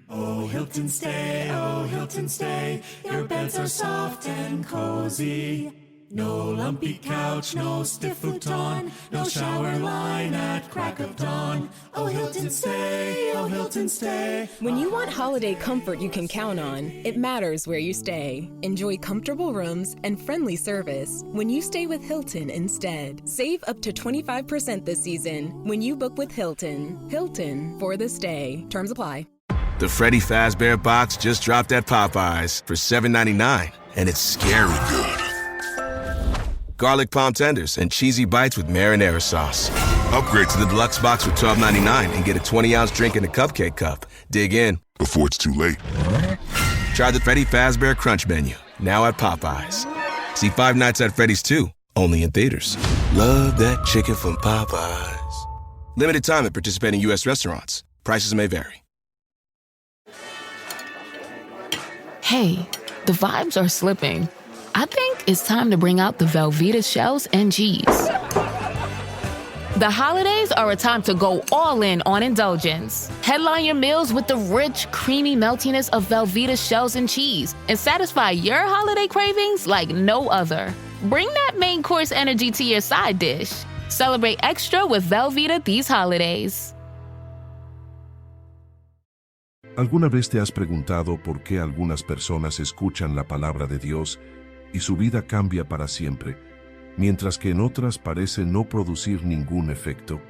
Oh, Hilton, stay. Your beds are soft and cozy. No lumpy couch, no stiff futon, no shower line at crack of dawn. Oh, Hilton, stay. Oh, Hilton, stay. When you want holiday comfort you can count on, it matters where you stay. Enjoy comfortable rooms and friendly service when you stay with Hilton instead. Save up to 25% this season when you book with Hilton. Hilton for the stay. Terms apply. The Freddy Fazbear box just dropped at Popeyes for $7.99, and it's scary good. Garlic palm tenders and cheesy bites with marinara sauce. Upgrade to the deluxe box for $12.99 and get a 20-ounce drink in a cupcake cup. Dig in before it's too late. Try the Freddy Fazbear Crunch menu, now at Popeyes. See Five Nights at Freddy's 2, only in theaters. Love that chicken from Popeyes. Limited time at participating U.S. restaurants. Prices may vary. Hey, the vibes are slipping. I think it's time to bring out the Velveeta shells and cheese. The holidays are a time to go all in on indulgence. Headline your meals with the rich, creamy meltiness of Velveeta shells and cheese and satisfy your holiday cravings like no other. Bring that main course energy to your side dish. Celebrate extra with Velveeta these holidays. ¿Alguna vez te has preguntado por qué algunas personas escuchan la palabra de Dios y su vida cambia para siempre, mientras que en otras parece no producir ningún efecto?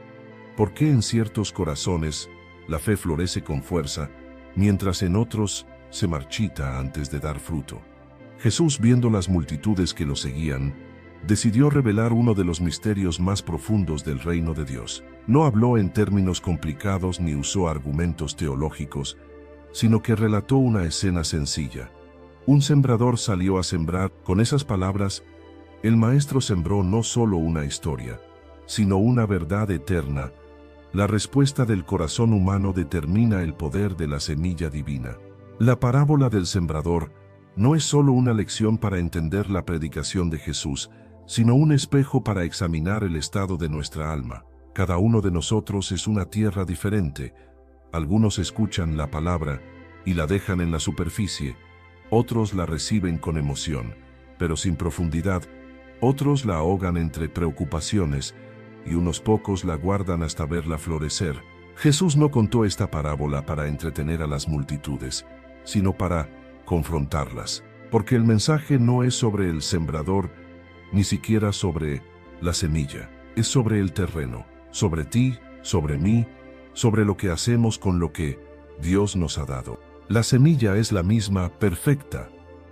¿Por qué en ciertos corazones la fe florece con fuerza, mientras en otros se marchita antes de dar fruto? Jesús, viendo las multitudes que lo seguían, decidió revelar uno de los misterios más profundos del reino de Dios. No habló en términos complicados ni usó argumentos teológicos, sino que relató una escena sencilla. Un sembrador salió a sembrar. Con esas palabras, el maestro sembró no solo una historia, sino una verdad eterna. La respuesta del corazón humano determina el poder de la semilla divina. La parábola del sembrador no es solo una lección para entender la predicación de Jesús, sino un espejo para examinar el estado de nuestra alma. Cada uno de nosotros es una tierra diferente. Algunos escuchan la palabra y la dejan en la superficie, otros la reciben con emoción, pero sin profundidad, otros la ahogan entre preocupaciones, y unos pocos la guardan hasta verla florecer. Jesús no contó esta parábola para entretener a las multitudes, sino para confrontarlas, porque el mensaje no es sobre el sembrador, ni siquiera sobre la semilla, es sobre el terreno, sobre ti, sobre mí, sobre lo que hacemos con lo que Dios nos ha dado. La semilla es la misma, perfecta,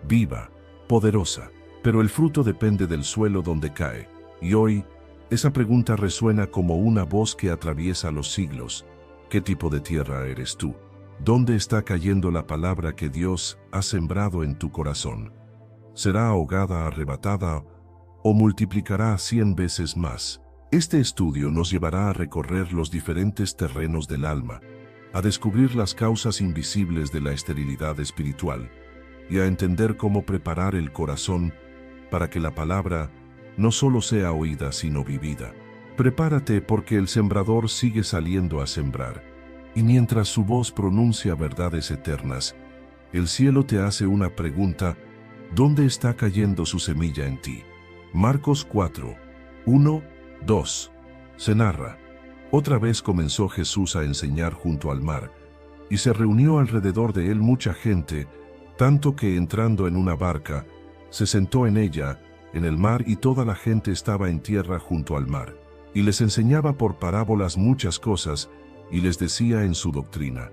viva, poderosa, pero el fruto depende del suelo donde cae. Y hoy, esa pregunta resuena como una voz que atraviesa los siglos. ¿Qué tipo de tierra eres tú? ¿Dónde está cayendo la palabra que Dios ha sembrado en tu corazón? ¿Será ahogada, arrebatada, o multiplicará 100 veces más? Este estudio nos llevará a recorrer los diferentes terrenos del alma, a descubrir las causas invisibles de la esterilidad espiritual y a entender cómo preparar el corazón para que la palabra no solo sea oída sino vivida. Prepárate porque el sembrador sigue saliendo a sembrar, y mientras su voz pronuncia verdades eternas, el cielo te hace una pregunta: ¿dónde está cayendo su semilla en ti? Marcos 4, 1, 2. Se narra: otra vez comenzó Jesús a enseñar junto al mar, y se reunió alrededor de él mucha gente, tanto que entrando en una barca, se sentó en ella, en el mar, y toda la gente estaba en tierra junto al mar. Y les enseñaba por parábolas muchas cosas, y les decía en su doctrina.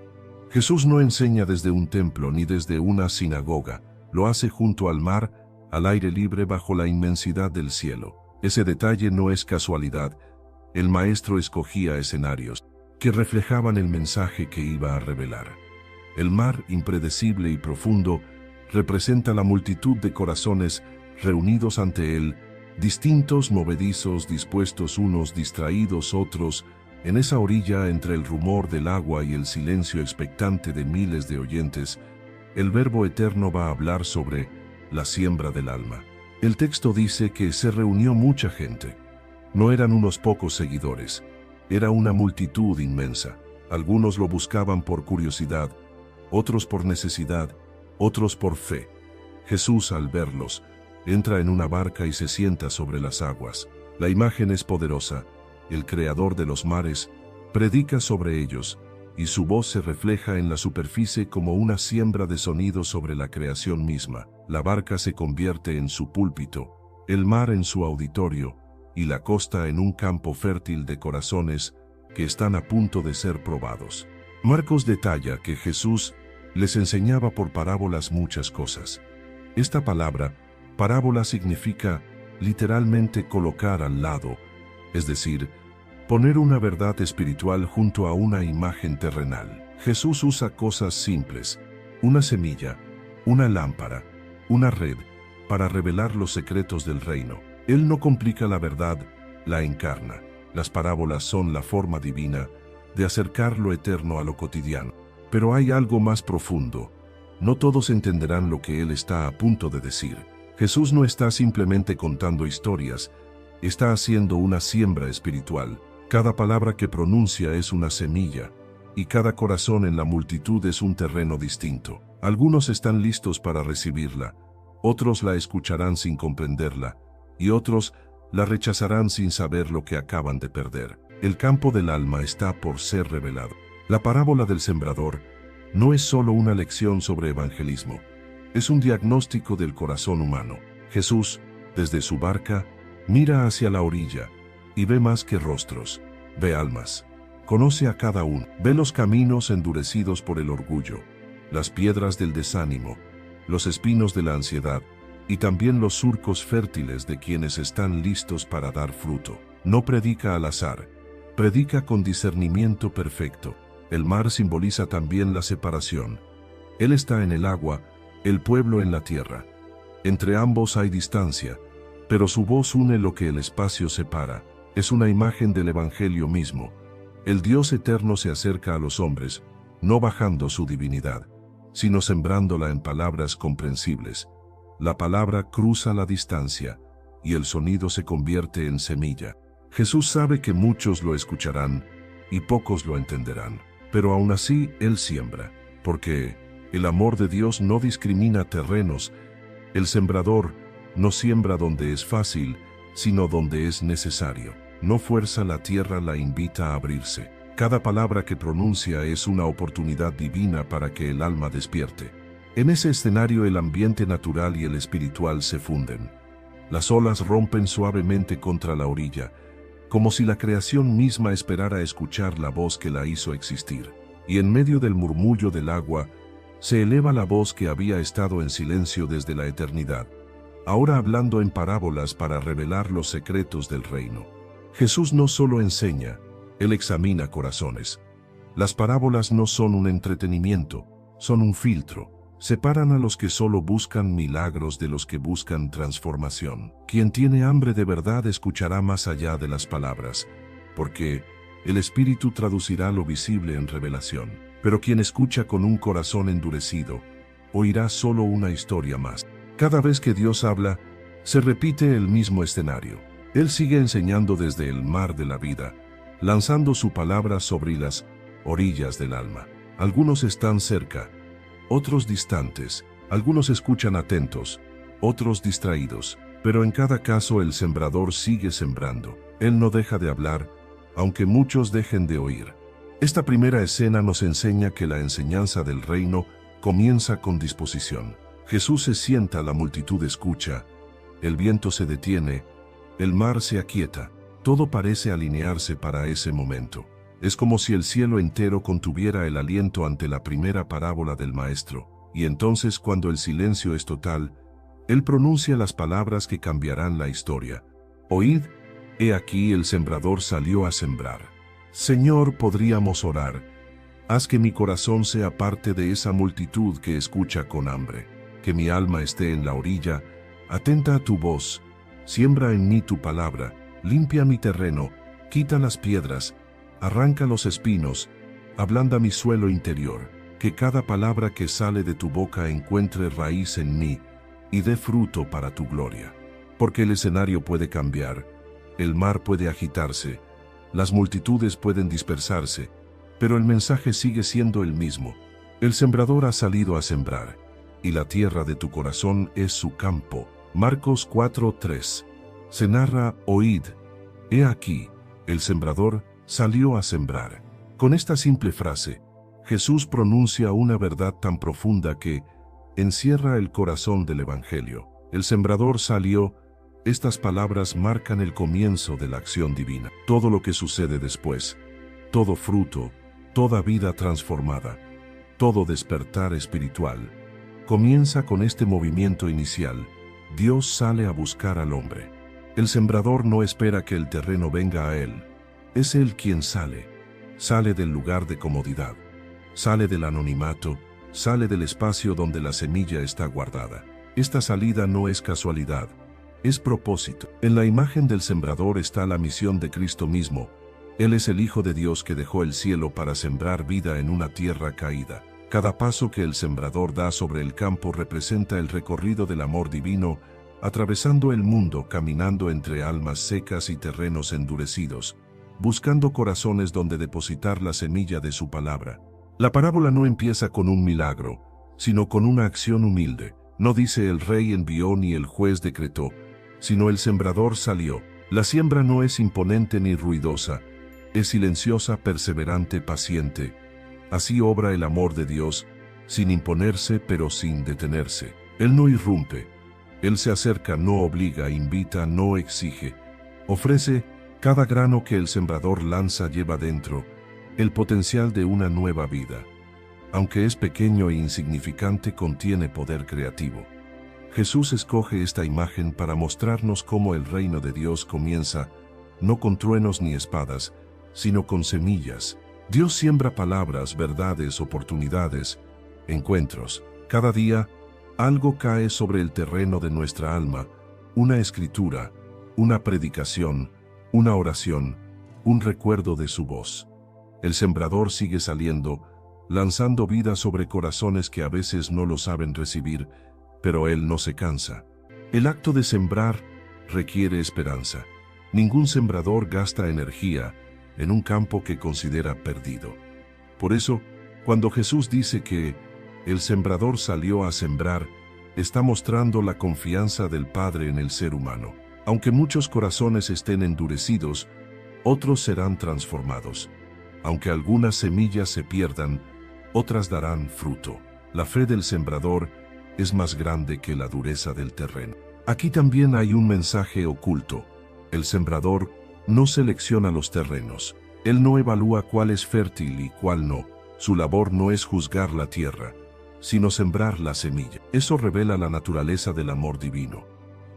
Jesús no enseña desde un templo ni desde una sinagoga, lo hace junto al mar, al aire libre bajo la inmensidad del cielo. Ese detalle no es casualidad. El maestro escogía escenarios que reflejaban el mensaje que iba a revelar. El mar, impredecible y profundo, representa la multitud de corazones reunidos ante él, distintos, movedizos, dispuestos, unos distraídos, otros, en esa orilla entre el rumor del agua y el silencio expectante de miles de oyentes. El Verbo Eterno va a hablar sobre la siembra del alma. El texto dice que se reunió mucha gente. No eran unos pocos seguidores, era una multitud inmensa. Algunos lo buscaban por curiosidad, otros por necesidad, otros por fe. Jesús, al verlos, entra en una barca y se sienta sobre las aguas. La imagen es poderosa. El Creador de los mares predica sobre ellos, y su voz se refleja en la superficie como una siembra de sonido sobre la creación misma. La barca se convierte en su púlpito, el mar en su auditorio, y la costa en un campo fértil de corazones que están a punto de ser probados. Marcos detalla que Jesús les enseñaba por parábolas muchas cosas. Esta palabra, parábola, significa literalmente colocar al lado, es decir, poner una verdad espiritual junto a una imagen terrenal. Jesús usa cosas simples, una semilla, una lámpara, una red, para revelar los secretos del reino. Él no complica la verdad, la encarna. Las parábolas son la forma divina de acercar lo eterno a lo cotidiano. Pero hay algo más profundo. No todos entenderán lo que Él está a punto de decir. Jesús no está simplemente contando historias, está haciendo una siembra espiritual. Cada palabra que pronuncia es una semilla, y cada corazón en la multitud es un terreno distinto. Algunos están listos para recibirla, otros la escucharán sin comprenderla, y otros la rechazarán sin saber lo que acaban de perder. El campo del alma está por ser revelado. La parábola del sembrador no es solo una lección sobre evangelismo, es un diagnóstico del corazón humano. Jesús, desde su barca, mira hacia la orilla y ve más que rostros, ve almas. Conoce a cada uno, ve los caminos endurecidos por el orgullo, las piedras del desánimo, los espinos de la ansiedad, y también los surcos fértiles de quienes están listos para dar fruto. No predica al azar, predica con discernimiento perfecto. El mar simboliza también la separación. Él está en el agua, el pueblo en la tierra. Entre ambos hay distancia, pero su voz une lo que el espacio separa. Es una imagen del Evangelio mismo. El Dios eterno se acerca a los hombres, no bajando su divinidad, sino sembrándola en palabras comprensibles. La palabra cruza la distancia, y el sonido se convierte en semilla. Jesús sabe que muchos lo escucharán, y pocos lo entenderán. Pero aún así, Él siembra, porque el amor de Dios no discrimina terrenos. El sembrador no siembra donde es fácil, sino donde es necesario. No fuerza la tierra, la invita a abrirse. Cada palabra que pronuncia es una oportunidad divina para que el alma despierte. En ese escenario el ambiente natural y el espiritual se funden. Las olas rompen suavemente contra la orilla, como si la creación misma esperara escuchar la voz que la hizo existir. Y en medio del murmullo del agua, se eleva la voz que había estado en silencio desde la eternidad, ahora hablando en parábolas para revelar los secretos del reino. Jesús no solo enseña, Él examina corazones. Las parábolas no son un entretenimiento, son un filtro. Separan a los que solo buscan milagros de los que buscan transformación. Quien tiene hambre de verdad escuchará más allá de las palabras, porque el Espíritu traducirá lo visible en revelación. Pero quien escucha con un corazón endurecido, oirá solo una historia más. Cada vez que Dios habla, se repite el mismo escenario. Él sigue enseñando desde el mar de la vida, lanzando su palabra sobre las orillas del alma. Algunos están cerca, otros distantes, algunos escuchan atentos, otros distraídos, pero en cada caso el sembrador sigue sembrando. Él no deja de hablar, aunque muchos dejen de oír. Esta primera escena nos enseña que la enseñanza del reino comienza con disposición. Jesús se sienta, la multitud escucha, el viento se detiene, el mar se aquieta, todo parece alinearse para ese momento. Es como si el cielo entero contuviera el aliento ante la primera parábola del Maestro, y entonces cuando el silencio es total, Él pronuncia las palabras que cambiarán la historia. Oíd, he aquí el sembrador salió a sembrar. Señor, podríamos orar. Haz que mi corazón sea parte de esa multitud que escucha con hambre, que mi alma esté en la orilla, atenta a tu voz, siembra en mí tu palabra, limpia mi terreno, quita las piedras, arranca los espinos, ablanda mi suelo interior, que cada palabra que sale de tu boca encuentre raíz en mí y dé fruto para tu gloria. Porque el escenario puede cambiar, el mar puede agitarse, las multitudes pueden dispersarse, pero el mensaje sigue siendo el mismo. El sembrador ha salido a sembrar, y la tierra de tu corazón es su campo. Marcos 4:3. Se narra, oíd, he aquí, el sembrador salió a sembrar. Con esta simple frase, Jesús pronuncia una verdad tan profunda que encierra el corazón del Evangelio. El sembrador salió. Estas palabras marcan el comienzo de la acción divina. Todo lo que sucede después, todo fruto, toda vida transformada, todo despertar espiritual, comienza con este movimiento inicial. Dios sale a buscar al hombre. El sembrador no espera que el terreno venga a él. Es él quien sale. Sale del lugar de comodidad. Sale del anonimato. Sale del espacio donde la semilla está guardada. Esta salida no es casualidad. Es propósito. En la imagen del sembrador está la misión de Cristo mismo. Él es el Hijo de Dios que dejó el cielo para sembrar vida en una tierra caída. Cada paso que el sembrador da sobre el campo representa el recorrido del amor divino, atravesando el mundo, caminando entre almas secas y terrenos endurecidos, buscando corazones donde depositar la semilla de su palabra. La parábola no empieza con un milagro, sino con una acción humilde. No dice el rey envió ni el juez decretó, sino el sembrador salió. La siembra no es imponente ni ruidosa, es silenciosa, perseverante, paciente. Así obra el amor de Dios, sin imponerse pero sin detenerse. Él no irrumpe. Él se acerca, no obliga, invita, no exige. Ofrece. Cada grano que el sembrador lanza lleva dentro el potencial de una nueva vida. Aunque es pequeño e insignificante, contiene poder creativo. Jesús escoge esta imagen para mostrarnos cómo el reino de Dios comienza, no con truenos ni espadas, sino con semillas. Dios siembra palabras, verdades, oportunidades, encuentros. Cada día, algo cae sobre el terreno de nuestra alma, una escritura, una predicación, una oración, un recuerdo de su voz. El sembrador sigue saliendo, lanzando vida sobre corazones que a veces no lo saben recibir, pero él no se cansa. El acto de sembrar requiere esperanza. Ningún sembrador gasta energía en un campo que considera perdido. Por eso, cuando Jesús dice que el sembrador salió a sembrar, está mostrando la confianza del Padre en el ser humano. Aunque muchos corazones estén endurecidos, otros serán transformados. Aunque algunas semillas se pierdan, otras darán fruto. La fe del sembrador es más grande que la dureza del terreno. Aquí también hay un mensaje oculto. El sembrador no selecciona los terrenos. Él no evalúa cuál es fértil y cuál no. Su labor no es juzgar la tierra, sino sembrar la semilla. Eso revela la naturaleza del amor divino.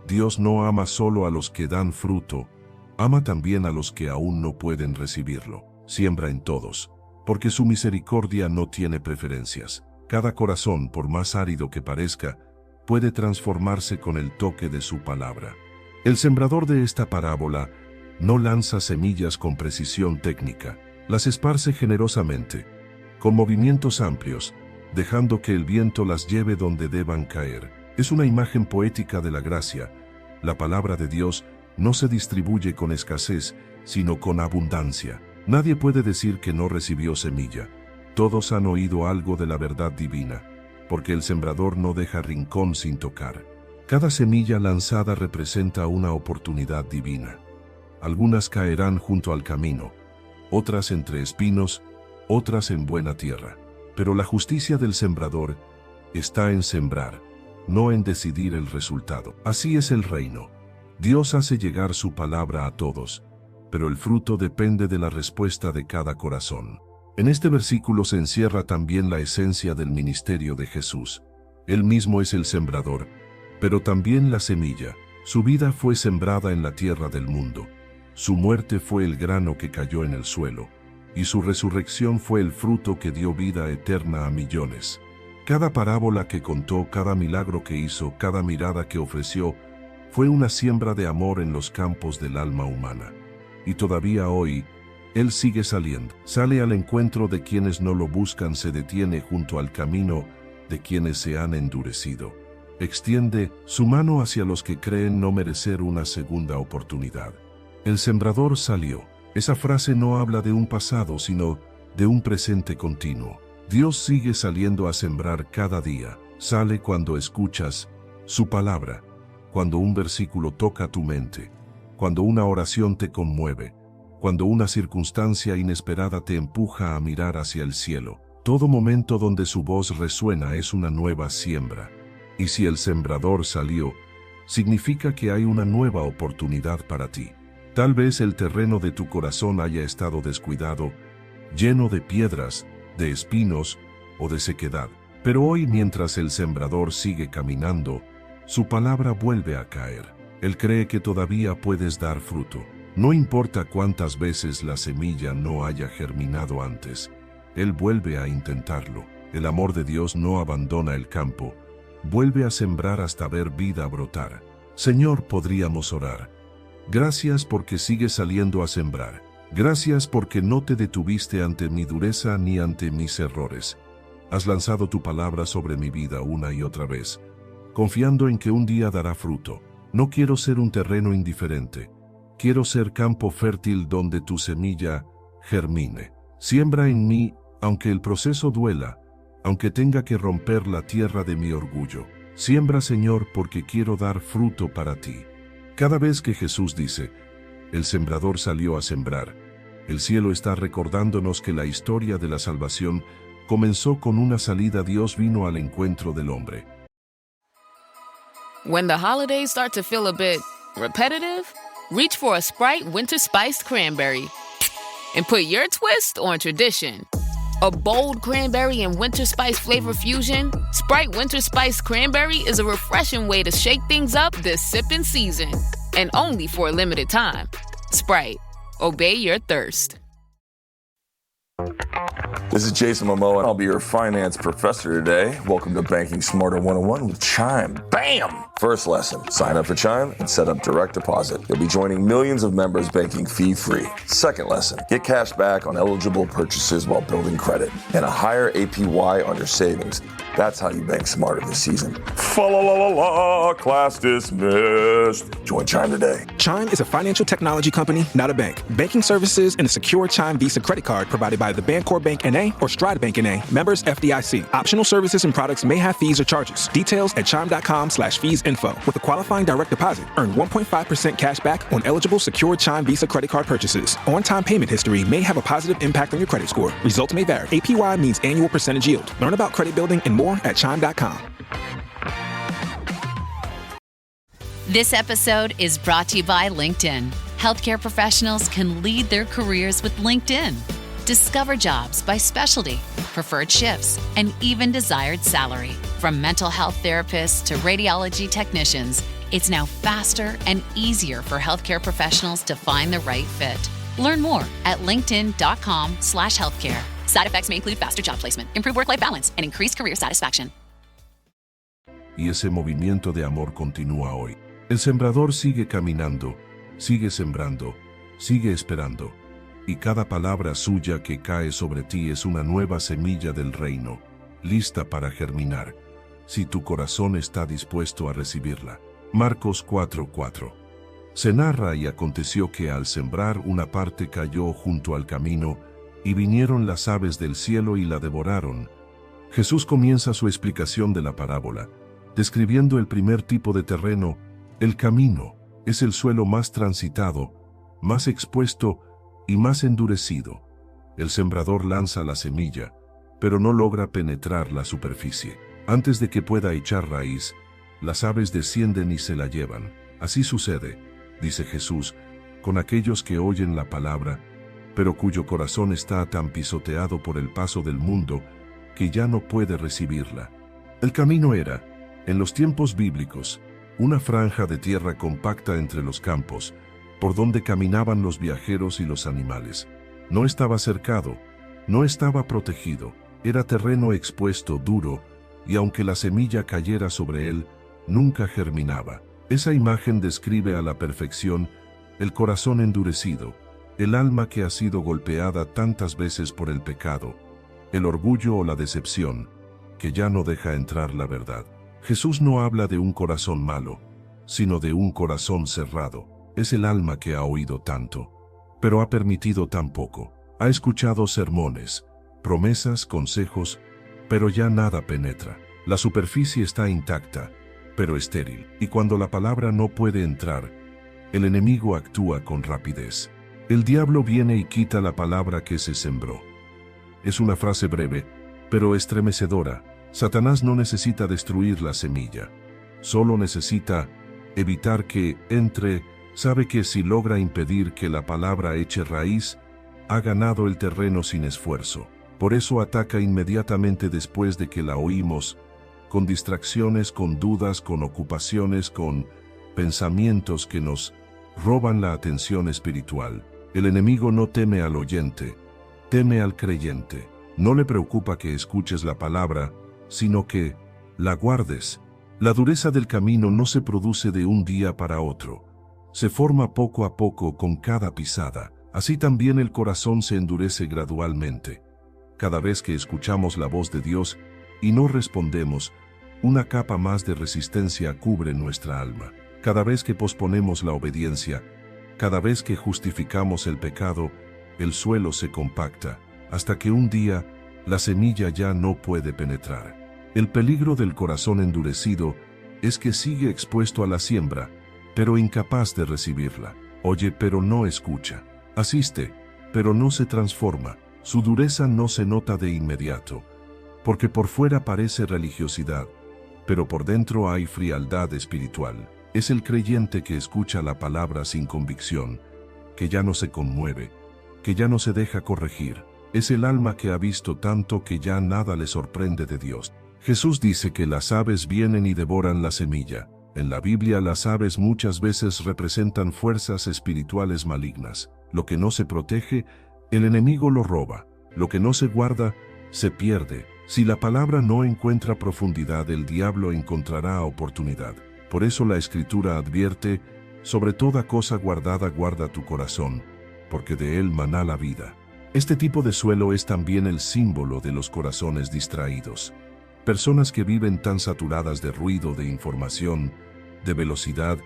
Dios no ama solo a los que dan fruto, ama también a los que aún no pueden recibirlo. Siembra en todos, porque su misericordia no tiene preferencias. Cada corazón, por más árido que parezca, puede transformarse con el toque de su palabra. El sembrador de esta parábola no lanza semillas con precisión técnica, las esparce generosamente, con movimientos amplios, dejando que el viento las lleve donde deban caer. Es una imagen poética de la gracia. La palabra de Dios no se distribuye con escasez, sino con abundancia. Nadie puede decir que no recibió semilla. Todos han oído algo de la verdad divina, porque el sembrador no deja rincón sin tocar. Cada semilla lanzada representa una oportunidad divina. Algunas caerán junto al camino, otras entre espinos, otras en buena tierra. Pero la justicia del sembrador está en sembrar, no en decidir el resultado. Así es el reino. Dios hace llegar su palabra a todos, pero el fruto depende de la respuesta de cada corazón. En este versículo se encierra también la esencia del ministerio de Jesús. Él mismo es el sembrador, pero también la semilla. Su vida fue sembrada en la tierra del mundo. Su muerte fue el grano que cayó en el suelo, y su resurrección fue el fruto que dio vida eterna a millones. Cada parábola que contó, cada milagro que hizo, cada mirada que ofreció, fue una siembra de amor en los campos del alma humana. Y todavía hoy, Él sigue saliendo. Sale al encuentro de quienes no lo buscan, se detiene junto al camino de quienes se han endurecido. Extiende su mano hacia los que creen no merecer una segunda oportunidad. El sembrador salió. Esa frase no habla de un pasado, sino de un presente continuo. Dios sigue saliendo a sembrar cada día. Sale cuando escuchas su palabra, cuando un versículo toca tu mente, cuando una oración te conmueve, cuando una circunstancia inesperada te empuja a mirar hacia el cielo. Todo momento donde su voz resuena es una nueva siembra. Y si el sembrador salió, significa que hay una nueva oportunidad para ti. Tal vez el terreno de tu corazón haya estado descuidado, lleno de piedras, de espinos o de sequedad. Pero hoy, mientras el sembrador sigue caminando, su palabra vuelve a caer. Él cree que todavía puedes dar fruto. No importa cuántas veces la semilla no haya germinado antes, Él vuelve a intentarlo. El amor de Dios no abandona el campo, vuelve a sembrar hasta ver vida brotar. Señor, podríamos orar. Gracias porque sigues saliendo a sembrar. Gracias porque no te detuviste ante mi dureza ni ante mis errores. Has lanzado tu palabra sobre mi vida una y otra vez, confiando en que un día dará fruto. No quiero ser un terreno indiferente. Quiero ser campo fértil donde tu semilla germine. Siembra en mí, aunque el proceso duela, aunque tenga que romper la tierra de mi orgullo. Siembra, Señor, porque quiero dar fruto para ti. Cada vez que Jesús dice, el sembrador salió a sembrar, el cielo está recordándonos que la historia de la salvación comenzó con una salida. Dios vino al encuentro del hombre. When the holidays start to feel a bit repetitive, reach for a Sprite Winter Spiced Cranberry and put your twist on tradition. A bold cranberry and winter spice flavor fusion, Sprite Winter Spiced Cranberry is a refreshing way to shake things up this sipping season. And only for a limited time. Sprite, obey your thirst. This is Jason Momoa, and I'll be your finance professor today. Welcome to Banking Smarter 101 with Chime. Bam! First lesson, sign up for Chime and set up direct deposit. You'll be joining millions of members banking fee-free. Second lesson, get cash back on eligible purchases while building credit and a higher APY on your savings. That's how you bank smarter this season. Fa-la-la-la-la, class dismissed. Join Chime today. Chime is a financial technology company, not a bank. Banking services and a secure Chime Visa credit card provided by the Bancorp Bank N.A. or Stride Bank N.A. Members FDIC. Optional services and products may have fees or charges. Details at chime.com/fees-info. With a qualifying direct deposit, earn 1.5% cash back on eligible secure Chime Visa credit card purchases. On-time payment history may have a positive impact on your credit score. Results may vary. APY means annual percentage yield. Learn about credit building and more at chime.com. This episode is brought to you by LinkedIn. Healthcare professionals can lead their careers with LinkedIn. Discover jobs by specialty, preferred shifts, and even desired salary. From mental health therapists to radiology technicians, it's now faster and easier for healthcare professionals to find the right fit. Learn more at linkedin.com/healthcare. Side effects may include faster job placement, improved work-life balance, and increased career satisfaction. Y ese movimiento de amor continúa hoy. El sembrador sigue caminando, sigue sembrando, sigue esperando. Y cada palabra suya que cae sobre ti es una nueva semilla del reino, lista para germinar, si tu corazón está dispuesto a recibirla. Marcos 4:4. Se narra: y aconteció que al sembrar una parte cayó junto al camino, y vinieron las aves del cielo y la devoraron. Jesús comienza su explicación de la parábola, describiendo el primer tipo de terreno. El camino es el suelo más transitado, más expuesto y más endurecido. El sembrador lanza la semilla, pero no logra penetrar la superficie. Antes de que pueda echar raíz, las aves descienden y se la llevan. Así sucede, dice Jesús, con aquellos que oyen la palabra, pero cuyo corazón está tan pisoteado por el paso del mundo que ya no puede recibirla. El camino era, en los tiempos bíblicos, una franja de tierra compacta entre los campos, por donde caminaban los viajeros y los animales. No estaba cercado, no estaba protegido, era terreno expuesto, duro, y aunque la semilla cayera sobre él, nunca germinaba. Esa imagen describe a la perfección el corazón endurecido, el alma que ha sido golpeada tantas veces por el pecado, el orgullo o la decepción, que ya no deja entrar la verdad. Jesús no habla de un corazón malo, sino de un corazón cerrado. Es el alma que ha oído tanto, pero ha permitido tan poco. Ha escuchado sermones, promesas, consejos, pero ya nada penetra. La superficie está intacta, pero estéril. Y cuando la palabra no puede entrar, el enemigo actúa con rapidez. El diablo viene y quita la palabra que se sembró. Es una frase breve, pero estremecedora. Satanás no necesita destruir la semilla. Solo necesita evitar que entre. Sabe que si logra impedir que la palabra eche raíz, ha ganado el terreno sin esfuerzo. Por eso ataca inmediatamente después de que la oímos, con distracciones, con dudas, con ocupaciones, con pensamientos que nos roban la atención espiritual. El enemigo no teme al oyente, teme al creyente. No le preocupa que escuches la palabra, sino que la guardes. La dureza del camino no se produce de un día para otro. Se forma poco a poco con cada pisada. Así también el corazón se endurece gradualmente. Cada vez que escuchamos la voz de Dios y no respondemos, una capa más de resistencia cubre nuestra alma. Cada vez que posponemos la obediencia, cada vez que justificamos el pecado, el suelo se compacta, hasta que un día la semilla ya no puede penetrar. El peligro del corazón endurecido es que sigue expuesto a la siembra, pero incapaz de recibirla. Oye, pero no escucha. Asiste, pero no se transforma. Su dureza no se nota de inmediato, porque por fuera parece religiosidad, pero por dentro hay frialdad espiritual. Es el creyente que escucha la palabra sin convicción, que ya no se conmueve, que ya no se deja corregir. Es el alma que ha visto tanto que ya nada le sorprende de Dios. Jesús dice que las aves vienen y devoran la semilla. En la Biblia las aves muchas veces representan fuerzas espirituales malignas. Lo que no se protege, el enemigo lo roba. Lo que no se guarda, se pierde. Si la palabra no encuentra profundidad, el diablo encontrará oportunidad. Por eso la Escritura advierte, sobre toda cosa guardada guarda tu corazón, porque de él maná la vida. Este tipo de suelo es también el símbolo de los corazones distraídos. Personas que viven tan saturadas de ruido, de información, de velocidad,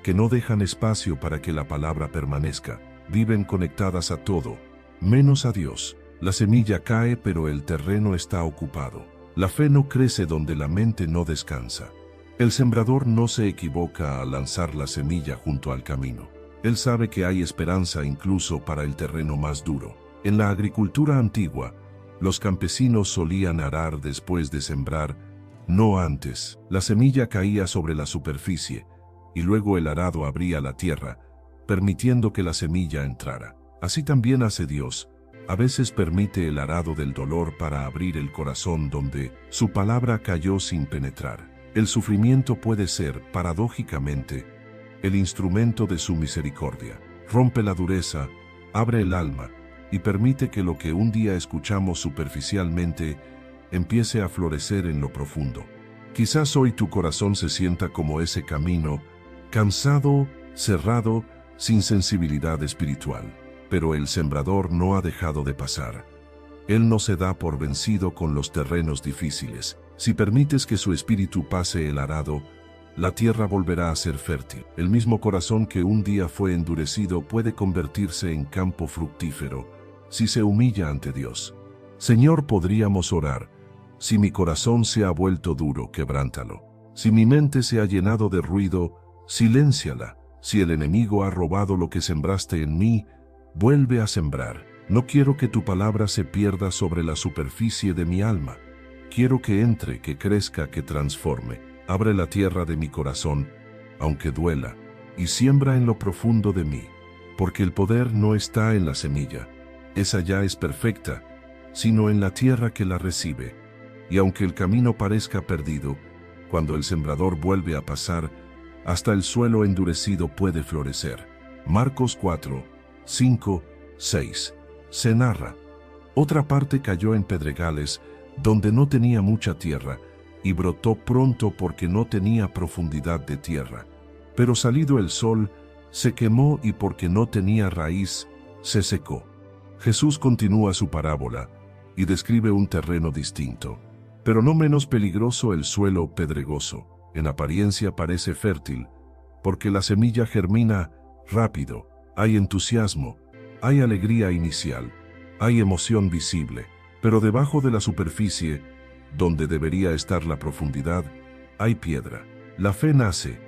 que no dejan espacio para que la palabra permanezca. Viven conectadas a todo, menos a Dios. La semilla cae, pero el terreno está ocupado. La fe no crece donde la mente no descansa. El sembrador no se equivoca al lanzar la semilla junto al camino. Él sabe que hay esperanza incluso para el terreno más duro. En la agricultura antigua, los campesinos solían arar después de sembrar, no antes. La semilla caía sobre la superficie, y luego el arado abría la tierra, permitiendo que la semilla entrara. Así también hace Dios. A veces permite el arado del dolor para abrir el corazón donde su palabra cayó sin penetrar. El sufrimiento puede ser, paradójicamente, el instrumento de su misericordia. Rompe la dureza, abre el alma, y permite que lo que un día escuchamos superficialmente empiece a florecer en lo profundo. Quizás hoy tu corazón se sienta como ese camino, cansado, cerrado, sin sensibilidad espiritual. Pero el sembrador no ha dejado de pasar. Él no se da por vencido con los terrenos difíciles. Si permites que su espíritu pase el arado, la tierra volverá a ser fértil. El mismo corazón que un día fue endurecido puede convertirse en campo fructífero si se humilla ante Dios. Señor, podríamos orar. Si mi corazón se ha vuelto duro, quebrántalo. Si mi mente se ha llenado de ruido, silénciala. Si el enemigo ha robado lo que sembraste en mí, vuelve a sembrar. No quiero que tu palabra se pierda sobre la superficie de mi alma. Quiero que entre, que crezca, que transforme. Abre la tierra de mi corazón, aunque duela, y siembra en lo profundo de mí. Porque el poder no está en la semilla. Esa ya es perfecta, sino en la tierra que la recibe. Y aunque el camino parezca perdido, cuando el sembrador vuelve a pasar, hasta el suelo endurecido puede florecer. Marcos 4, 5, 6. Se narra. Otra parte cayó en pedregales, donde no tenía mucha tierra, y brotó pronto porque no tenía profundidad de tierra. Pero salido el sol, se quemó y porque no tenía raíz, se secó. Jesús continúa su parábola y describe un terreno distinto, pero no menos peligroso, el suelo pedregoso. En apariencia parece fértil, porque la semilla germina rápido, hay entusiasmo, hay alegría inicial, Hay emoción visible, pero debajo de la superficie, donde debería estar la profundidad, hay piedra. La fe nace,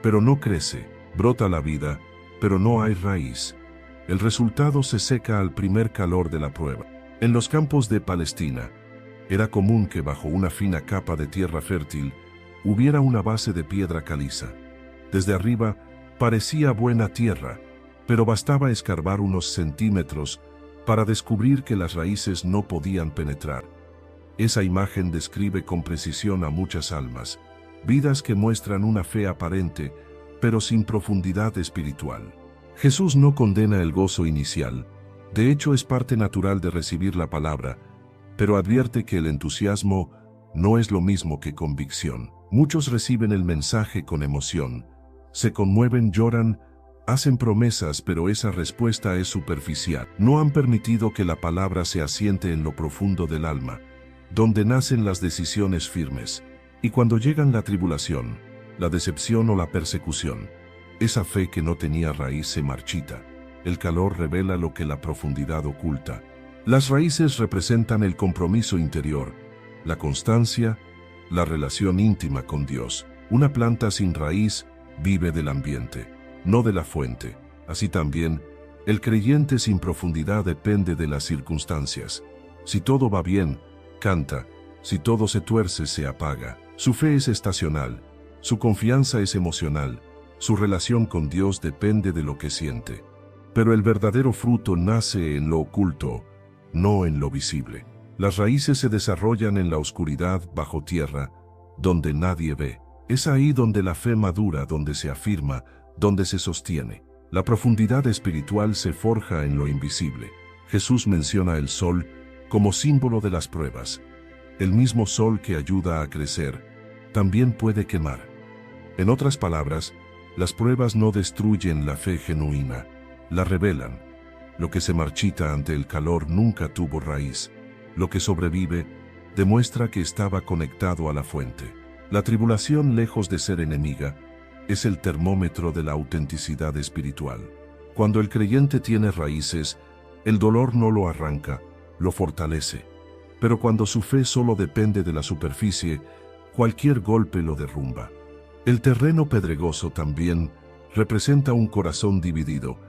pero no crece. Brota la vida, pero no hay raíz. El resultado se seca al primer calor de la prueba. En los campos de Palestina, era común que bajo una fina capa de tierra fértil hubiera una base de piedra caliza. Desde arriba parecía buena tierra, pero bastaba escarbar unos centímetros para descubrir que las raíces no podían penetrar. Esa imagen describe con precisión a muchas almas, vidas que muestran una fe aparente, pero sin profundidad espiritual. Jesús no condena el gozo inicial, de hecho es parte natural de recibir la palabra, pero advierte que el entusiasmo no es lo mismo que convicción. Muchos reciben el mensaje con emoción, se conmueven, lloran, hacen promesas, pero esa respuesta es superficial. No han permitido que la palabra se asiente en lo profundo del alma, donde nacen las decisiones firmes. Y cuando llegan la tribulación, la decepción o la persecución, esa fe que no tenía raíz se marchita. El calor revela lo que la profundidad oculta. Las raíces representan el compromiso interior, la constancia, la relación íntima con Dios. Una planta sin raíz vive del ambiente, no de la fuente. Así también, el creyente sin profundidad depende de las circunstancias. Si todo va bien, canta. Si todo se tuerce, se apaga. Su fe es estacional, su confianza es emocional, su relación con Dios depende de lo que siente. Pero el verdadero fruto nace en lo oculto, no en lo visible. Las raíces se desarrollan en la oscuridad, bajo tierra, donde nadie ve. Es ahí donde la fe madura, donde se afirma, donde se sostiene. La profundidad espiritual se forja en lo invisible. Jesús menciona el sol como símbolo de las pruebas. El mismo sol que ayuda a crecer, también puede quemar. En otras palabras, las pruebas no destruyen la fe genuina, la revelan. Lo que se marchita ante el calor nunca tuvo raíz. Lo que sobrevive demuestra que estaba conectado a la fuente. La tribulación, lejos de ser enemiga, es el termómetro de la autenticidad espiritual. Cuando el creyente tiene raíces, el dolor no lo arranca, lo fortalece. Pero cuando su fe solo depende de la superficie, cualquier golpe lo derrumba. El terreno pedregoso también representa un corazón dividido,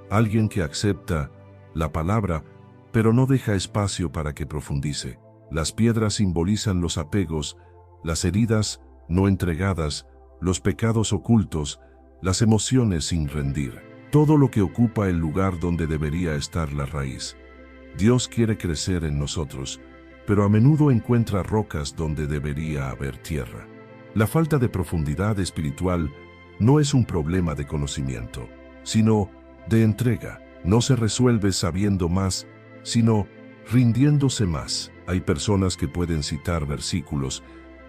alguien que acepta la palabra, pero no deja espacio para que profundice. Las piedras simbolizan los apegos, las heridas no entregadas, los pecados ocultos, las emociones sin rendir. Todo lo que ocupa el lugar donde debería estar la raíz. Dios quiere crecer en nosotros, pero a menudo encuentra rocas donde debería haber tierra. La falta de profundidad espiritual no es un problema de conocimiento, sino de entrega. No se resuelve sabiendo más, sino rindiéndose más. Hay personas que pueden citar versículos,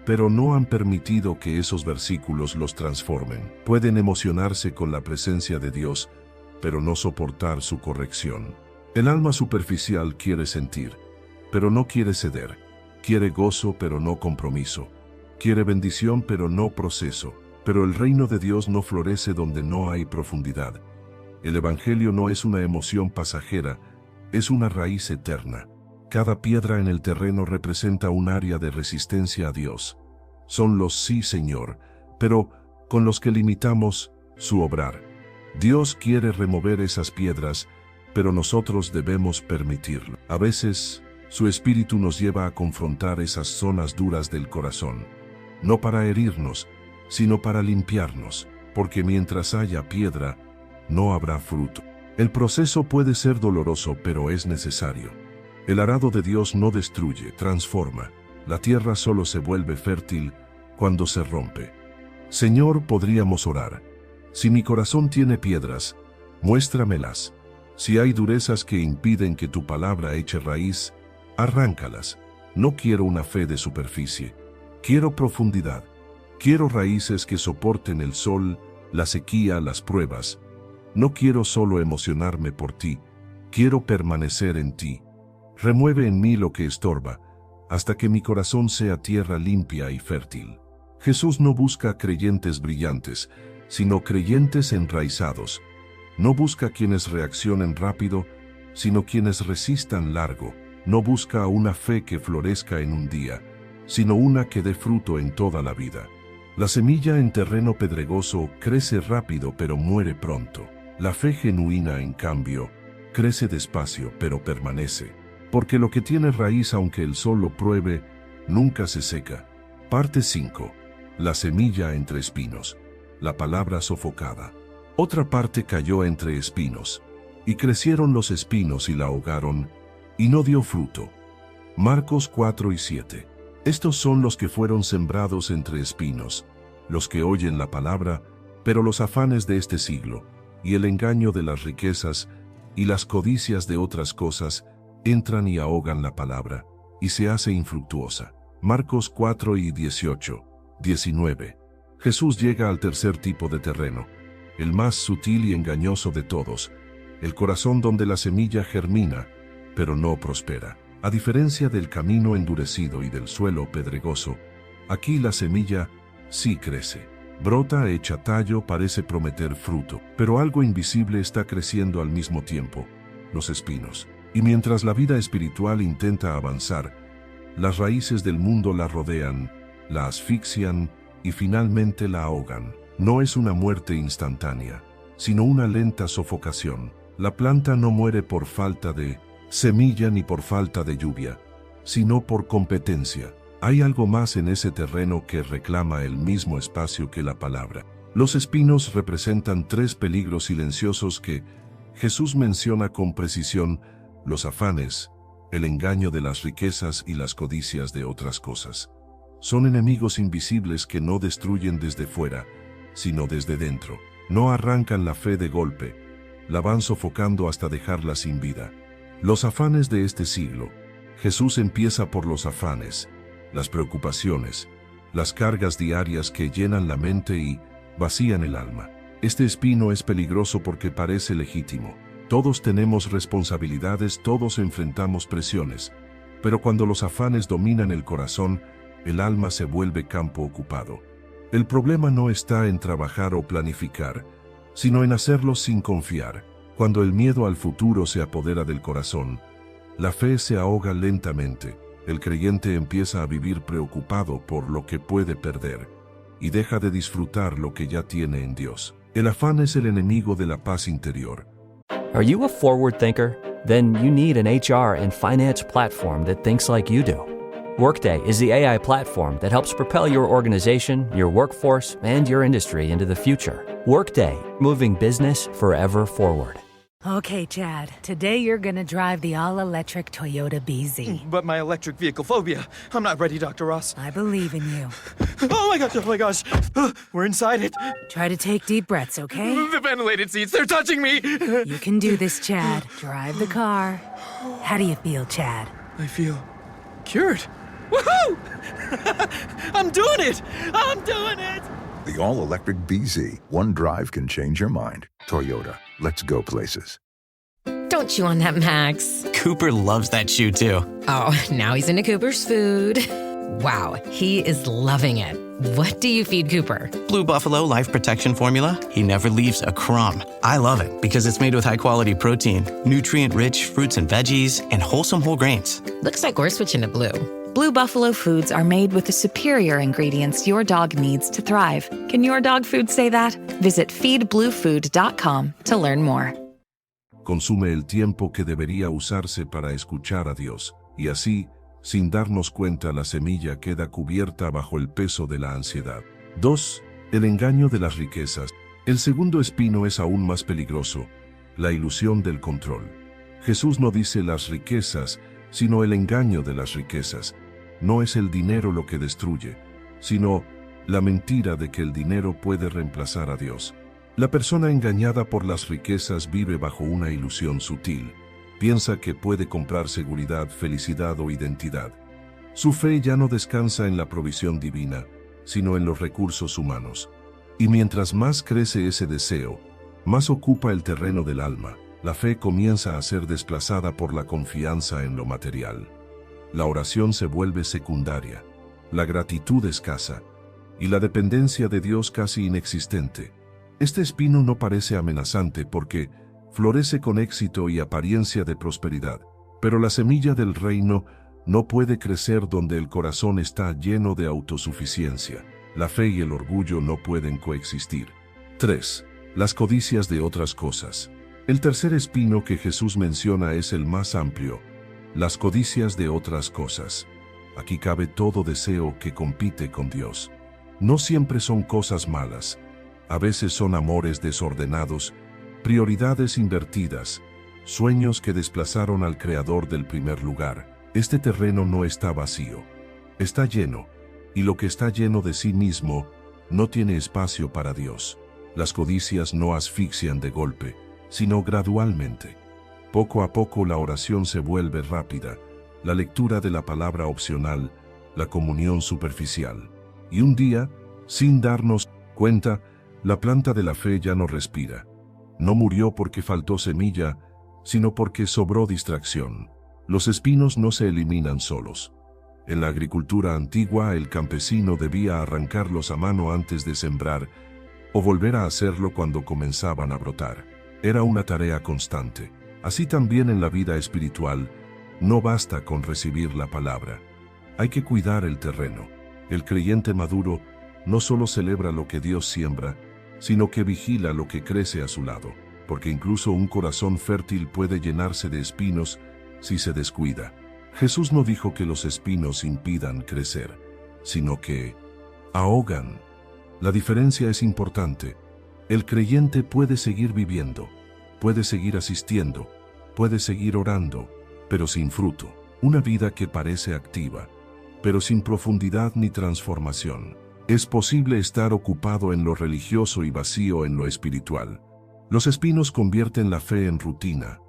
pero no han permitido que esos versículos los transformen. Pueden emocionarse con la presencia de Dios, pero no soportar su corrección. El alma superficial quiere sentir, pero no quiere ceder. Quiere gozo, pero no compromiso. Quiere bendición, pero no proceso. Pero el reino de Dios no florece donde no hay profundidad. El Evangelio no es una emoción pasajera, es una raíz eterna. Cada piedra en el terreno representa un área de resistencia a Dios. Son los sí, Señor, pero con los que limitamos su obrar. Dios quiere remover esas piedras, pero nosotros debemos permitirlo. A veces, su Espíritu nos lleva a confrontar esas zonas duras del corazón, no para herirnos, sino para limpiarnos, porque mientras haya piedra, no habrá fruto. El proceso puede ser doloroso, pero es necesario. El arado de Dios no destruye, transforma. La tierra solo se vuelve fértil cuando se rompe. Señor, podríamos orar. Si mi corazón tiene piedras, muéstramelas. Si hay durezas que impiden que tu palabra eche raíz, arráncalas. No quiero una fe de superficie. Quiero profundidad. Quiero raíces que soporten el sol, la sequía, las pruebas. No quiero solo emocionarme por ti. Quiero permanecer en ti. Remueve en mí lo que estorba, hasta que mi corazón sea tierra limpia y fértil. Jesús no busca creyentes brillantes, sino creyentes enraizados. No busca quienes reaccionen rápido, sino quienes resistan largo. No busca una fe que florezca en un día, sino una que dé fruto en toda la vida. La semilla en terreno pedregoso crece rápido pero muere pronto. La fe genuina, en cambio, crece despacio pero permanece, porque lo que tiene raíz aunque el sol lo pruebe, nunca se seca. Parte 5. La semilla entre espinos. La palabra sofocada. Otra parte cayó entre espinos, y crecieron los espinos y la ahogaron, y no dio fruto. Marcos 4 y 7. Estos son los que fueron sembrados entre espinos, los que oyen la palabra, pero los afanes de este siglo, y el engaño de las riquezas, y las codicias de otras cosas, entran y ahogan la palabra, y se hace infructuosa. Marcos 4 y 18, 19. Jesús llega al tercer tipo de terreno, el más sutil y engañoso de todos, el corazón donde la semilla germina, pero no prospera. A diferencia del camino endurecido y del suelo pedregoso, aquí la semilla sí crece. Brota, echa tallo, parece prometer fruto, pero algo invisible está creciendo al mismo tiempo, los espinos. Y mientras la vida espiritual intenta avanzar, las raíces del mundo la rodean, la asfixian y finalmente la ahogan. No es una muerte instantánea, sino una lenta sofocación. La planta no muere por falta de semilla ni por falta de lluvia, sino por competencia. Hay algo más en ese terreno que reclama el mismo espacio que la palabra. Los espinos representan tres peligros silenciosos que Jesús menciona con precisión: los afanes, el engaño de las riquezas y las codicias de otras cosas. Son enemigos invisibles que no destruyen desde fuera, sino desde dentro. No arrancan la fe de golpe, la van sofocando hasta dejarla sin vida. Los afanes de este siglo. Jesús empieza por los afanes, las preocupaciones, las cargas diarias que llenan la mente y vacían el alma. Este espino es peligroso porque parece legítimo. Todos tenemos responsabilidades, todos enfrentamos presiones, pero cuando los afanes dominan el corazón, el alma se vuelve campo ocupado. El problema no está en trabajar o planificar, sino en hacerlo sin confiar. Cuando el miedo al futuro se apodera del corazón, la fe se ahoga lentamente. El creyente empieza a vivir preocupado por lo que puede perder y deja de disfrutar lo que ya tiene en Dios. El afán es el enemigo de la paz interior. Are you a forward thinker? Then you need an HR and finance platform that thinks like you do. Workday is the AI platform that helps propel your organization, your workforce, and your industry into the future. Workday, moving business forever forward. Okay, Chad, today you're gonna drive the all-electric Toyota BZ. But my electric vehicle phobia. I'm not ready, Dr. Ross. I believe in you. Oh my gosh. We're inside it. Try to take deep breaths, okay? The ventilated seats, they're touching me. You can do this, Chad. Drive the car. How do you feel, Chad? I feel cured. Woohoo! I'm doing it! The all-electric BZ. One drive can change your mind. Toyota. Let's go places. Don't chew on that, Max. Cooper loves that chew, too. Oh, now he's into Cooper's food. Wow, he is loving it. What do you feed Cooper? Blue Buffalo Life Protection Formula. He never leaves a crumb. I love it because it's made with high-quality protein, nutrient-rich fruits and veggies, and wholesome whole grains. Looks like we're switching to Blue. Blue Buffalo foods are made with the superior ingredients your dog needs to thrive. Can your dog food say that? Visit feedbluefood.com to learn more. Consume el tiempo que debería usarse para escuchar a Dios, y así, sin darnos cuenta, la semilla queda cubierta bajo el peso de la ansiedad. 2. El engaño de las riquezas. El segundo espino es aún más peligroso, la ilusión del control. Jesús no dice las riquezas, sino el engaño de las riquezas. No es el dinero lo que destruye, sino la mentira de que el dinero puede reemplazar a Dios. La persona engañada por las riquezas vive bajo una ilusión sutil. Piensa que puede comprar seguridad, felicidad o identidad. Su fe ya no descansa en la provisión divina, sino en los recursos humanos. Y mientras más crece ese deseo, más ocupa el terreno del alma. La fe comienza a ser desplazada por la confianza en lo material. La oración se vuelve secundaria, la gratitud escasa, y la dependencia de Dios casi inexistente. Este espino no parece amenazante porque, florece con éxito y apariencia de prosperidad. Pero la semilla del reino no puede crecer donde el corazón está lleno de autosuficiencia. La fe y el orgullo no pueden coexistir. 3. Las codicias de otras cosas. El tercer espino que Jesús menciona es el más amplio: las codicias de otras cosas. Aquí cabe todo deseo que compite con Dios. No siempre son cosas malas. A veces son amores desordenados, prioridades invertidas, sueños que desplazaron al Creador del primer lugar. Este terreno no está vacío. Está lleno, y lo que está lleno de sí mismo no tiene espacio para Dios. Las codicias no asfixian de golpe, sino gradualmente. Poco a poco la oración se vuelve rápida, la lectura de la palabra opcional, la comunión superficial. Y un día, sin darnos cuenta, la planta de la fe ya no respira. No murió porque faltó semilla, sino porque sobró distracción. Los espinos no se eliminan solos. En la agricultura antigua, el campesino debía arrancarlos a mano antes de sembrar, o volver a hacerlo cuando comenzaban a brotar. Era una tarea constante. Así también en la vida espiritual, no basta con recibir la palabra. Hay que cuidar el terreno. El creyente maduro no solo celebra lo que Dios siembra, sino que vigila lo que crece a su lado, porque incluso un corazón fértil puede llenarse de espinos si se descuida. Jesús no dijo que los espinos impidan crecer, sino que ahogan. La diferencia es importante. El creyente puede seguir viviendo, puede seguir asistiendo, puede seguir orando, pero sin fruto. Una vida que parece activa, pero sin profundidad ni transformación. Es posible estar ocupado en lo religioso y vacío en lo espiritual. Los espinos convierten la fe en rutina,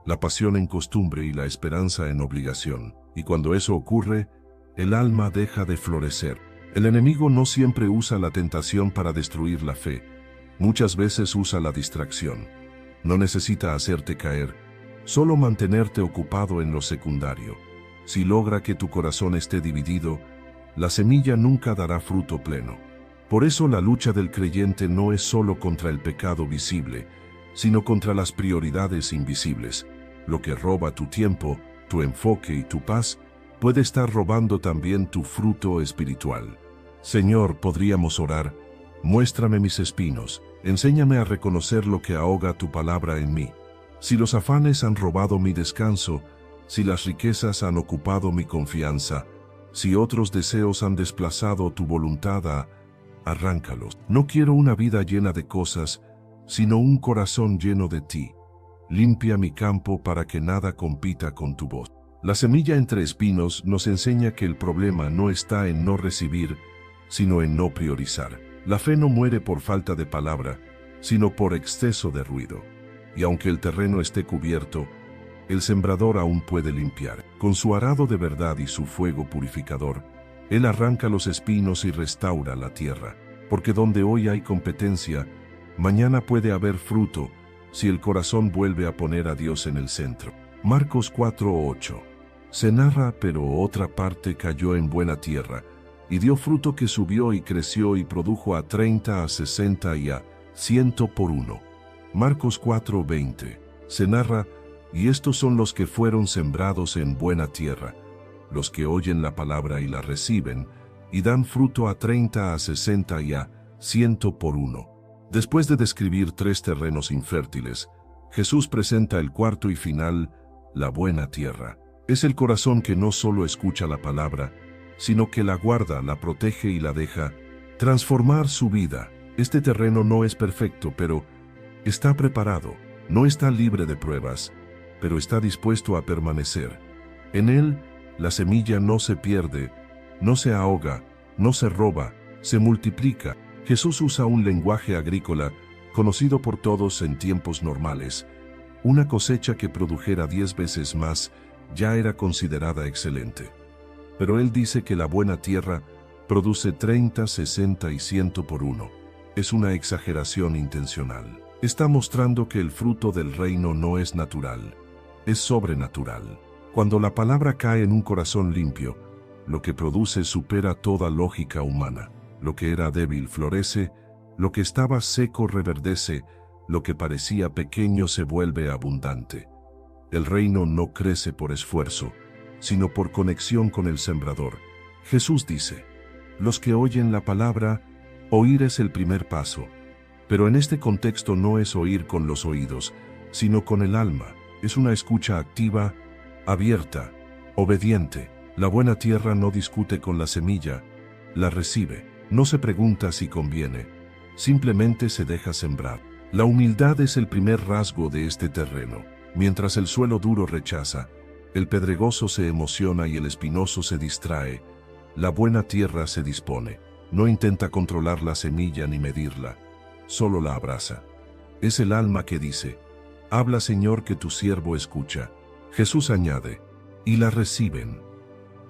la pasión en costumbre y la esperanza en obligación. Y cuando eso ocurre, el alma deja de florecer. El enemigo no siempre usa la tentación para destruir la fe. Muchas veces usa la distracción. No necesita hacerte caer, solo mantenerte ocupado en lo secundario. Si logra que tu corazón esté dividido, la semilla nunca dará fruto pleno. Por eso la lucha del creyente no es solo contra el pecado visible, sino contra las prioridades invisibles. Lo que roba tu tiempo, tu enfoque y tu paz, puede estar robando también tu fruto espiritual. Señor, podríamos orar: muéstrame mis espinos, enséñame a reconocer lo que ahoga tu palabra en mí. Si los afanes han robado mi descanso, si las riquezas han ocupado mi confianza, si otros deseos han desplazado tu voluntad, arráncalos. No quiero una vida llena de cosas, sino un corazón lleno de ti. Limpia mi campo para que nada compita con tu voz. La semilla entre espinos nos enseña que el problema no está en no recibir, sino en no priorizar. La fe no muere por falta de palabra, sino por exceso de ruido. Y aunque el terreno esté cubierto, el sembrador aún puede limpiar. Con su arado de verdad y su fuego purificador, Él arranca los espinos y restaura la tierra. Porque donde hoy hay competencia, mañana puede haber fruto, si el corazón vuelve a poner a Dios en el centro. Marcos 4:8. Se narra: pero otra parte cayó en buena tierra, y dio fruto que subió y creció y produjo a 30, a 60 y a 100 por uno. Marcos 4:20. Se narra: y estos son los que fueron sembrados en buena tierra, los que oyen la palabra y la reciben, y dan fruto a 30, a 60 y a 100 por uno. Después de describir 3 terrenos infértiles, Jesús presenta el cuarto y final: la buena tierra. Es el corazón que no solo escucha la palabra, sino que la guarda, la protege y la deja transformar su vida. Este terreno no es perfecto, pero está preparado. No está libre de pruebas, pero está dispuesto a permanecer. En él, la semilla no se pierde, no se ahoga, no se roba, se multiplica. Jesús usa un lenguaje agrícola conocido por todos en tiempos normales. Una cosecha que produjera 10 veces más ya era considerada excelente. Pero él dice que la buena tierra produce 30, 60 y 100 por uno. Es una exageración intencional. Está mostrando que el fruto del reino no es natural, es sobrenatural. Cuando la palabra cae en un corazón limpio, lo que produce supera toda lógica humana. Lo que era débil florece, lo que estaba seco reverdece, lo que parecía pequeño se vuelve abundante. El reino no crece por esfuerzo, sino por conexión con el sembrador. Jesús dice, los que oyen la palabra, oír es el primer paso. Pero en este contexto no es oír con los oídos, sino con el alma. Es una escucha activa, abierta, obediente. La buena tierra no discute con la semilla, la recibe. No se pregunta si conviene, simplemente se deja sembrar. La humildad es el primer rasgo de este terreno. Mientras el suelo duro rechaza, el pedregoso se emociona y el espinoso se distrae, la buena tierra se dispone. No intenta controlar la semilla ni medirla, solo la abraza. Es el alma que dice, habla Señor que tu siervo escucha. Jesús añade, y la reciben.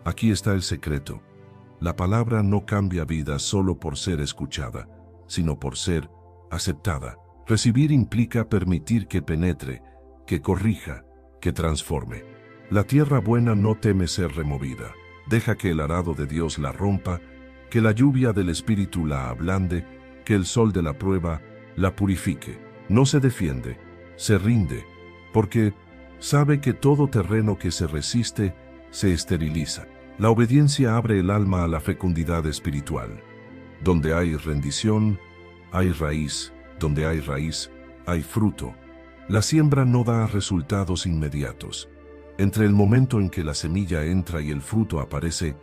Aquí está el secreto. La palabra no cambia vidas solo por ser escuchada, sino por ser aceptada. Recibir implica permitir que penetre, que corrija, que transforme. La tierra buena no teme ser removida. Deja que el arado de Dios la rompa, que la lluvia del Espíritu la ablande, que el sol de la prueba la purifique. No se defiende, se rinde, porque sabe que todo terreno que se resiste se esteriliza. La obediencia abre el alma a la fecundidad espiritual. Donde hay rendición, hay raíz. Donde hay raíz, hay fruto. La siembra no da resultados inmediatos. Entre el momento en que la semilla entra y el fruto aparece,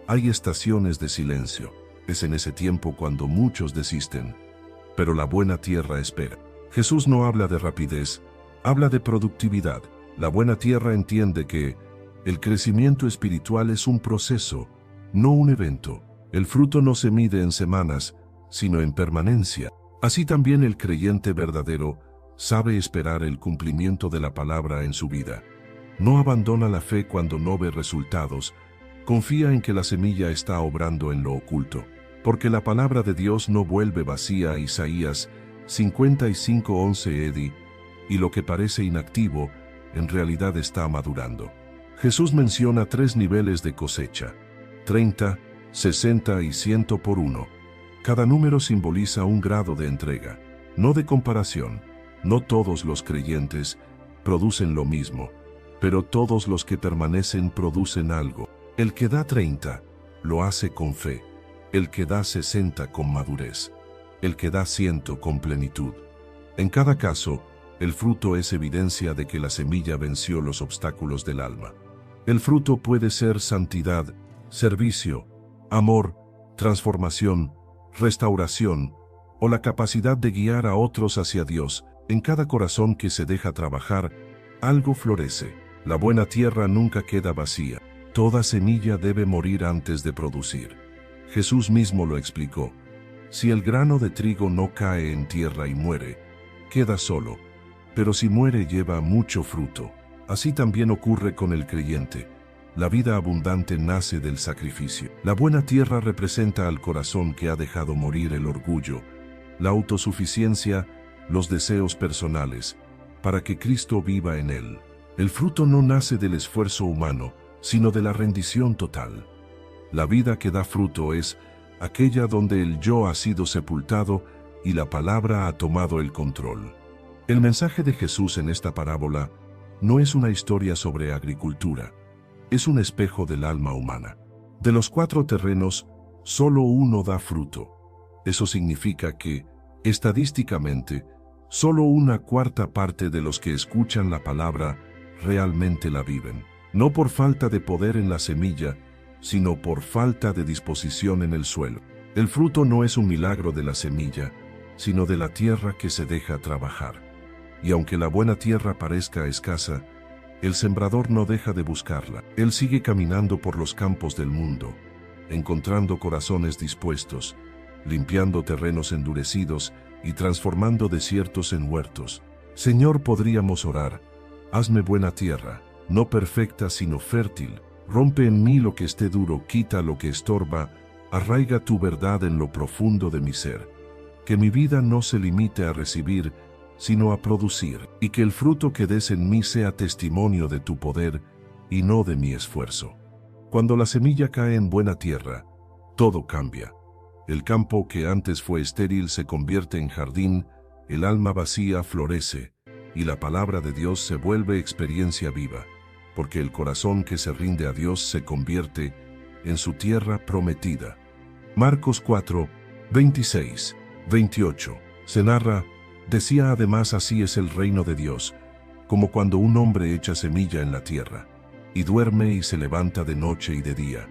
hay estaciones de silencio. Es en ese tiempo cuando muchos desisten. Pero la buena tierra espera. Jesús no habla de rapidez, habla de productividad. La buena tierra entiende que el crecimiento espiritual es un proceso, no un evento. El fruto no se mide en semanas, sino en permanencia. Así también el creyente verdadero sabe esperar el cumplimiento de la palabra en su vida. No abandona la fe cuando no ve resultados, confía en que la semilla está obrando en lo oculto, porque la palabra de Dios no vuelve vacía. Isaías 55:11 y lo que parece inactivo, en realidad está madurando. Jesús menciona 3 niveles de cosecha, 30, 60 y 100 por 1. Cada número simboliza un grado de entrega, no de comparación. No todos los creyentes producen lo mismo, pero todos los que permanecen producen algo. El que da 30, lo hace con fe. El que da 60 con madurez. El que da 100 con plenitud. En cada caso, el fruto es evidencia de que la semilla venció los obstáculos del alma. El fruto puede ser santidad, servicio, amor, transformación, restauración, o la capacidad de guiar a otros hacia Dios. En cada corazón que se deja trabajar, algo florece. La buena tierra nunca queda vacía. Toda semilla debe morir antes de producir. Jesús mismo lo explicó. Si el grano de trigo no cae en tierra y muere, queda solo, pero si muere lleva mucho fruto. Así también ocurre con el creyente. La vida abundante nace del sacrificio. La buena tierra representa al corazón que ha dejado morir el orgullo, la autosuficiencia, los deseos personales, para que Cristo viva en él. El fruto no nace del esfuerzo humano, sino de la rendición total. La vida que da fruto es aquella donde el yo ha sido sepultado y la palabra ha tomado el control. El mensaje de Jesús en esta parábola no es una historia sobre agricultura. Es un espejo del alma humana. De los 4 terrenos, solo uno da fruto. Eso significa que, estadísticamente, solo 1/4 parte de los que escuchan la palabra realmente la viven. No por falta de poder en la semilla, sino por falta de disposición en el suelo. El fruto no es un milagro de la semilla, sino de la tierra que se deja trabajar. Y aunque la buena tierra parezca escasa, el sembrador no deja de buscarla. Él sigue caminando por los campos del mundo, encontrando corazones dispuestos, limpiando terrenos endurecidos y transformando desiertos en huertos. Señor, podríamos orar, hazme buena tierra, no perfecta sino fértil, rompe en mí lo que esté duro, quita lo que estorba, arraiga tu verdad en lo profundo de mi ser. Que mi vida no se limite a recibir, sino a producir, y que el fruto que des en mí sea testimonio de tu poder y no de mi esfuerzo. Cuando la semilla cae en buena tierra, todo cambia. El campo que antes fue estéril se convierte en jardín, el alma vacía florece, y la palabra de Dios se vuelve experiencia viva, porque el corazón que se rinde a Dios se convierte en su tierra prometida. Marcos 4, 26, 28. Se narra, decía además: así es el reino de Dios, como cuando un hombre echa semilla en la tierra, y duerme y se levanta de noche y de día,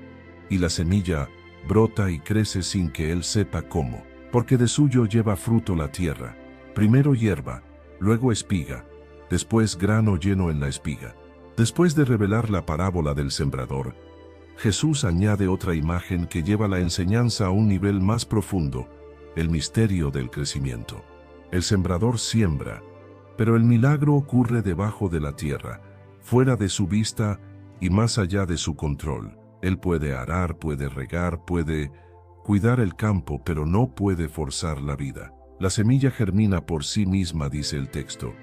y la semilla brota y crece sin que él sepa cómo, porque de suyo lleva fruto la tierra, primero hierba, luego espiga, después grano lleno en la espiga. Después de revelar la parábola del sembrador, Jesús añade otra imagen que lleva la enseñanza a un nivel más profundo, el misterio del crecimiento. El sembrador siembra, pero el milagro ocurre debajo de la tierra, fuera de su vista y más allá de su control. Él puede arar, puede regar, puede cuidar el campo, pero no puede forzar la vida. La semilla germina por sí misma, dice el texto,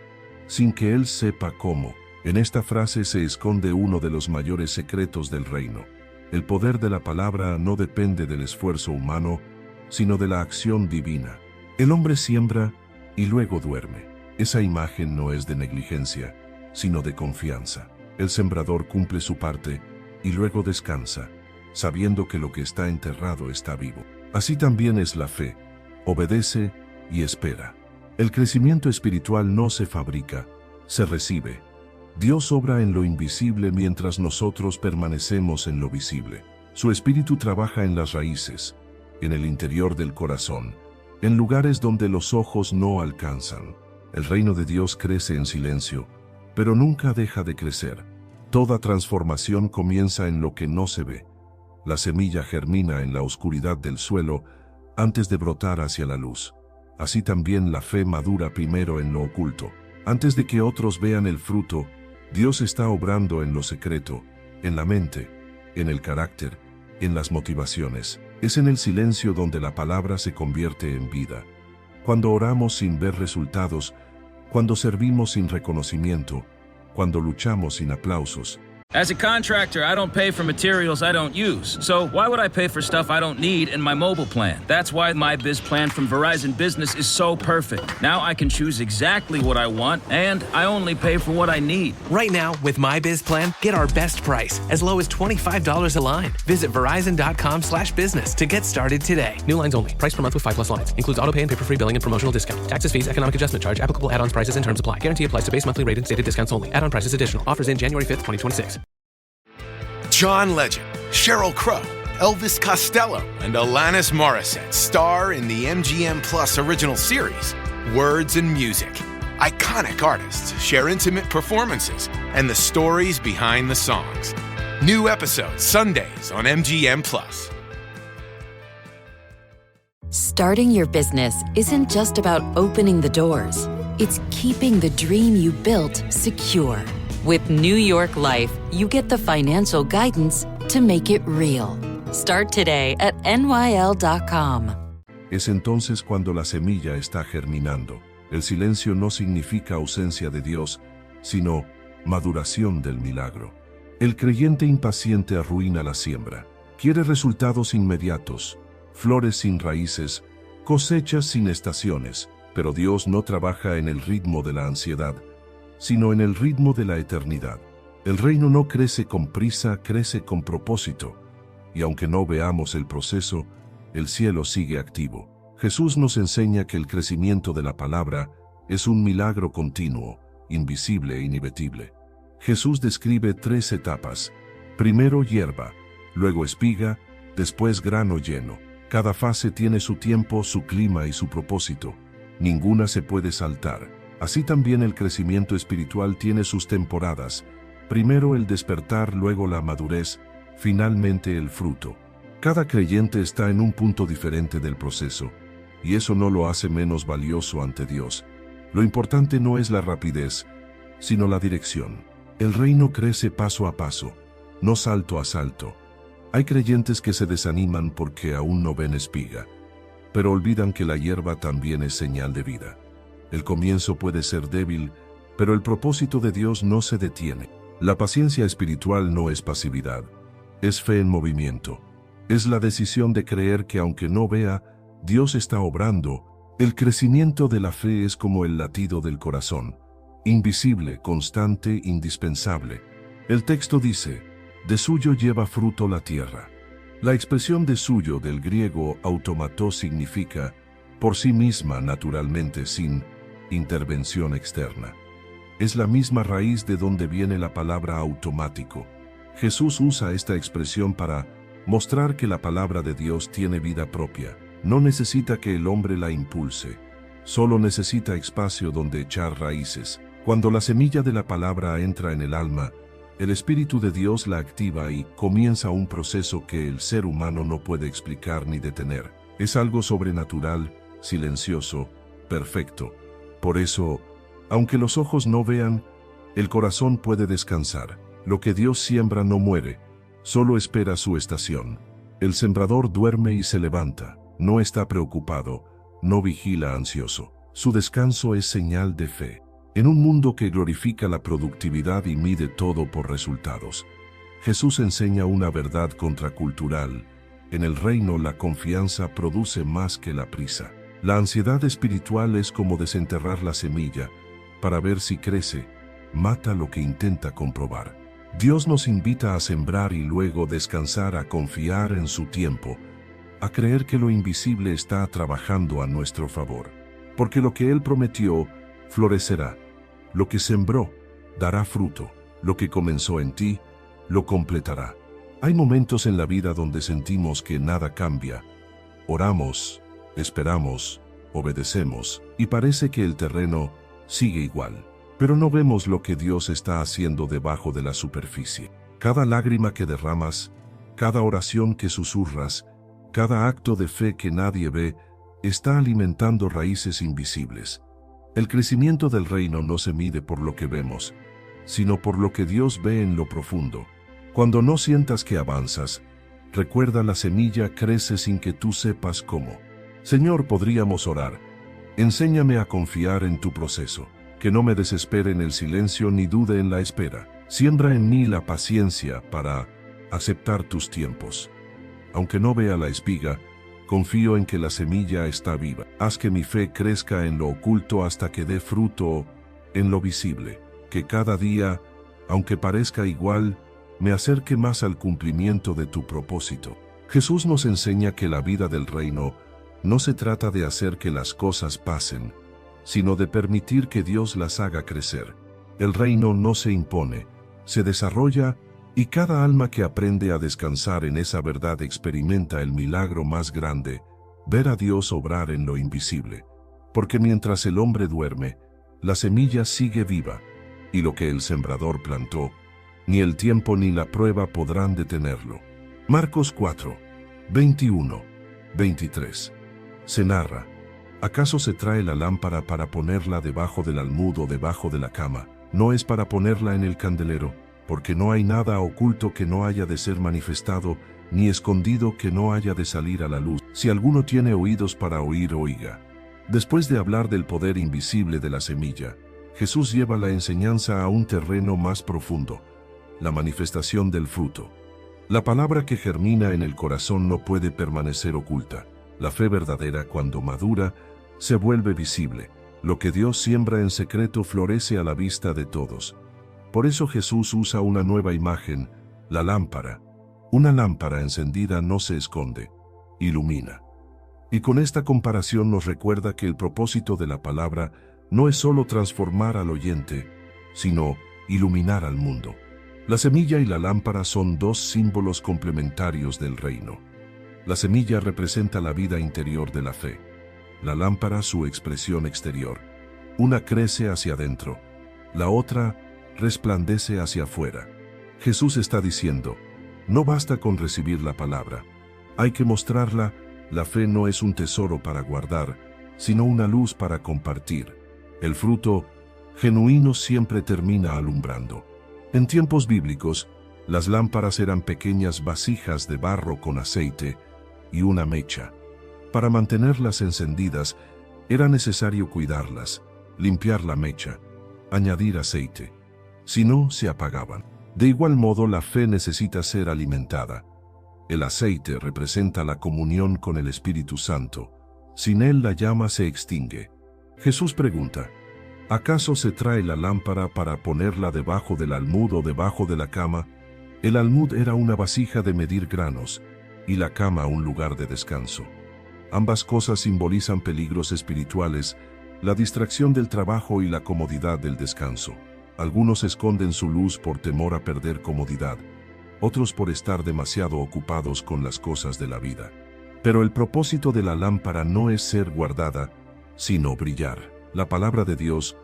sin que él sepa cómo. En esta frase se esconde uno de los mayores secretos del reino. El poder de la palabra no depende del esfuerzo humano, sino de la acción divina. El hombre siembra y luego duerme. Esa imagen no es de negligencia, sino de confianza. El sembrador cumple su parte y luego descansa, sabiendo que lo que está enterrado está vivo. Así también es la fe: obedece y espera. El crecimiento espiritual no se fabrica, se recibe. Dios obra en lo invisible mientras nosotros permanecemos en lo visible. Su espíritu trabaja en las raíces, en el interior del corazón, en lugares donde los ojos no alcanzan. El reino de Dios crece en silencio, pero nunca deja de crecer. Toda transformación comienza en lo que no se ve. La semilla germina en la oscuridad del suelo antes de brotar hacia la luz. Así también la fe madura primero en lo oculto. Antes de que otros vean el fruto, Dios está obrando en lo secreto, en la mente, en el carácter, en las motivaciones. Es en el silencio donde la palabra se convierte en vida. Cuando oramos sin ver resultados, cuando servimos sin reconocimiento, cuando luchamos sin aplausos. As a contractor, I don't pay for materials I don't use. So why would I pay for stuff I don't need in my mobile plan? That's why my Biz Plan from Verizon Business is so perfect. Now I can choose exactly what I want, and I only pay for what I need. Right now, with my Biz Plan, get our best price, as low as $25 a line. Visit Verizon.com/business to get started today. New lines only. Price per month with 5+ lines. Includes auto pay and paper-free billing and promotional discount. Taxes, fees, economic adjustment charge. Applicable add-ons, prices, and terms apply. Guarantee applies to base monthly rate and stated discounts only. Add-on prices additional. Offers in January 5th, 2026. John Legend, Sheryl Crow, Elvis Costello, and Alanis Morissette star in the MGM Plus original series, Words and Music. Iconic artists share intimate performances and the stories behind the songs. New episodes Sundays on MGM Plus. Starting your business isn't just about opening the doors. It's keeping the dream you built secure. With New York Life, you get the financial guidance to make it real. Start today at nyl.com. Es entonces cuando la semilla está germinando. El silencio no significa ausencia de Dios, sino maduración del milagro. El creyente impaciente arruina la siembra. Quiere resultados inmediatos, flores sin raíces, cosechas sin estaciones, pero Dios no trabaja en el ritmo de la ansiedad, sino en el ritmo de la eternidad. El reino no crece con prisa, crece con propósito, y aunque no veamos el proceso, el cielo sigue activo. Jesús nos enseña que el crecimiento de la palabra es un milagro continuo, invisible e inevitable. Jesús describe 3 etapas: primero hierba, luego espiga, después grano lleno. Cada fase tiene su tiempo, su clima y su propósito. Ninguna se puede saltar. Así también el crecimiento espiritual tiene sus temporadas. Primero el despertar, luego la madurez, finalmente el fruto. Cada creyente está en un punto diferente del proceso, y eso no lo hace menos valioso ante Dios. Lo importante no es la rapidez, sino la dirección. El reino crece paso a paso, no salto a salto. Hay creyentes que se desaniman porque aún no ven espiga, pero olvidan que la hierba también es señal de vida. El comienzo puede ser débil, pero el propósito de Dios no se detiene. La paciencia espiritual no es pasividad, es fe en movimiento. Es la decisión de creer que aunque no vea, Dios está obrando. El crecimiento de la fe es como el latido del corazón, invisible, constante, indispensable. El texto dice, de suyo lleva fruto la tierra. La expresión de suyo del griego automató significa por sí misma naturalmente sin intervención externa. Es la misma raíz de donde viene la palabra automático. Jesús usa esta expresión para mostrar que la palabra de Dios tiene vida propia. No necesita que el hombre la impulse, solo necesita espacio donde echar raíces. Cuando la semilla de la palabra entra en el alma, el Espíritu de Dios la activa y comienza un proceso que el ser humano no puede explicar ni detener. Es algo sobrenatural, silencioso, perfecto. Por eso, aunque los ojos no vean, el corazón puede descansar. Lo que Dios siembra no muere, solo espera su estación. El sembrador duerme y se levanta, no está preocupado, no vigila ansioso. Su descanso es señal de fe. En un mundo que glorifica la productividad y mide todo por resultados, Jesús enseña una verdad contracultural. En el reino la confianza produce más que la prisa. La ansiedad espiritual es como desenterrar la semilla para ver si crece, mata lo que intenta comprobar. Dios nos invita a sembrar y luego descansar, a confiar en su tiempo, a creer que lo invisible está trabajando a nuestro favor. Porque lo que Él prometió, florecerá. Lo que sembró, dará fruto. Lo que comenzó en ti, lo completará. Hay momentos en la vida donde sentimos que nada cambia. Oramos, esperamos, obedecemos, y parece que el terreno sigue igual. Pero no vemos lo que Dios está haciendo debajo de la superficie. Cada lágrima que derramas, cada oración que susurras, cada acto de fe que nadie ve, está alimentando raíces invisibles. El crecimiento del reino no se mide por lo que vemos, sino por lo que Dios ve en lo profundo. Cuando no sientas que avanzas, recuerda, la semilla crece sin que tú sepas cómo. Señor, podríamos orar. Enséñame a confiar en tu proceso, que no me desespere en el silencio ni dude en la espera. Siembra en mí la paciencia para aceptar tus tiempos. Aunque no vea la espiga, confío en que la semilla está viva. Haz que mi fe crezca en lo oculto hasta que dé fruto en lo visible. Que cada día, aunque parezca igual, me acerque más al cumplimiento de tu propósito. Jesús nos enseña que la vida del reino no se trata de hacer que las cosas pasen, sino de permitir que Dios las haga crecer. El reino no se impone, se desarrolla, y cada alma que aprende a descansar en esa verdad experimenta el milagro más grande, ver a Dios obrar en lo invisible. Porque mientras el hombre duerme, la semilla sigue viva, y lo que el sembrador plantó, ni el tiempo ni la prueba podrán detenerlo. Marcos 4, 21, 23. Se narra: ¿acaso se trae la lámpara para ponerla debajo del almud o debajo de la cama? No es para ponerla en el candelero, porque no hay nada oculto que no haya de ser manifestado, ni escondido que no haya de salir a la luz. Si alguno tiene oídos para oír, oiga. Después de hablar del poder invisible de la semilla, Jesús lleva la enseñanza a un terreno más profundo, la manifestación del fruto. La palabra que germina en el corazón no puede permanecer oculta. La fe verdadera, cuando madura, se vuelve visible. Lo que Dios siembra en secreto florece a la vista de todos. Por eso Jesús usa una nueva imagen, la lámpara. Una lámpara encendida no se esconde, ilumina. Y con esta comparación nos recuerda que el propósito de la palabra no es solo transformar al oyente, sino iluminar al mundo. La semilla y la lámpara son dos símbolos complementarios del reino. La semilla representa la vida interior de la fe, la lámpara su expresión exterior. Una crece hacia adentro, la otra resplandece hacia afuera. Jesús está diciendo, no basta con recibir la palabra, hay que mostrarla. La fe no es un tesoro para guardar, sino una luz para compartir. El fruto genuino siempre termina alumbrando. En tiempos bíblicos, las lámparas eran pequeñas vasijas de barro con aceite y una mecha. Para mantenerlas encendidas, era necesario cuidarlas, limpiar la mecha, añadir aceite. Si no, se apagaban. De igual modo, la fe necesita ser alimentada. El aceite representa la comunión con el Espíritu Santo. Sin él la llama se extingue. Jesús pregunta, ¿acaso se trae la lámpara para ponerla debajo del almud o debajo de la cama? El almud era una vasija de medir granos, y la cama un lugar de descanso. Ambas cosas simbolizan peligros espirituales, la distracción del trabajo y la comodidad del descanso. Algunos esconden su luz por temor a perder comodidad, otros por estar demasiado ocupados con las cosas de la vida. Pero el propósito de la lámpara no es ser guardada, sino brillar. La palabra de Dios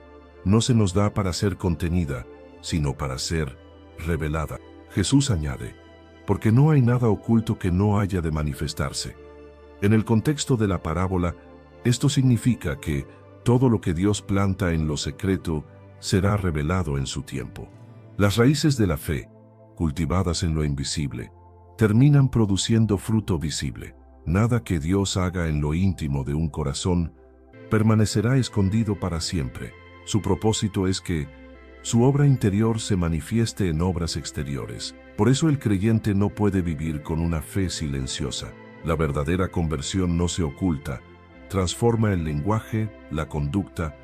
no se nos da para ser contenida, sino para ser revelada. Jesús añade, porque no hay nada oculto que no haya de manifestarse. En el contexto de la parábola, esto significa que todo lo que Dios planta en lo secreto será revelado en su tiempo. Las raíces de la fe, cultivadas en lo invisible, terminan produciendo fruto visible. Nada que Dios haga en lo íntimo de un corazón permanecerá escondido para siempre. Su propósito es que su obra interior se manifieste en obras exteriores. Por eso el creyente no puede vivir con una fe silenciosa. La verdadera conversión no se oculta, transforma el lenguaje, la conducta,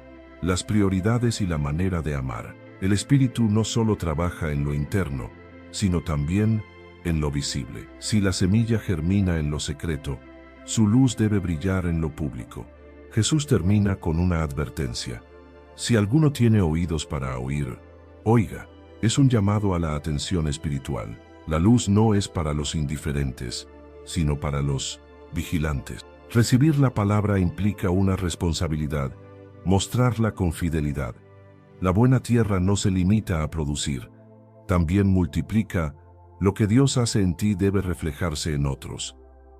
las prioridades y la manera de amar. El Espíritu no solo trabaja en lo interno, sino también en lo visible. Si la semilla germina en lo secreto, su luz debe brillar en lo público. Jesús termina con una advertencia. Si alguno tiene oídos para oír, oiga. Es un llamado a la atención espiritual. La luz no es para los indiferentes, sino para los vigilantes. Recibir la palabra implica una responsabilidad, mostrarla con fidelidad. La buena tierra no se limita a producir, también multiplica. Lo que Dios hace en ti debe reflejarse en otros.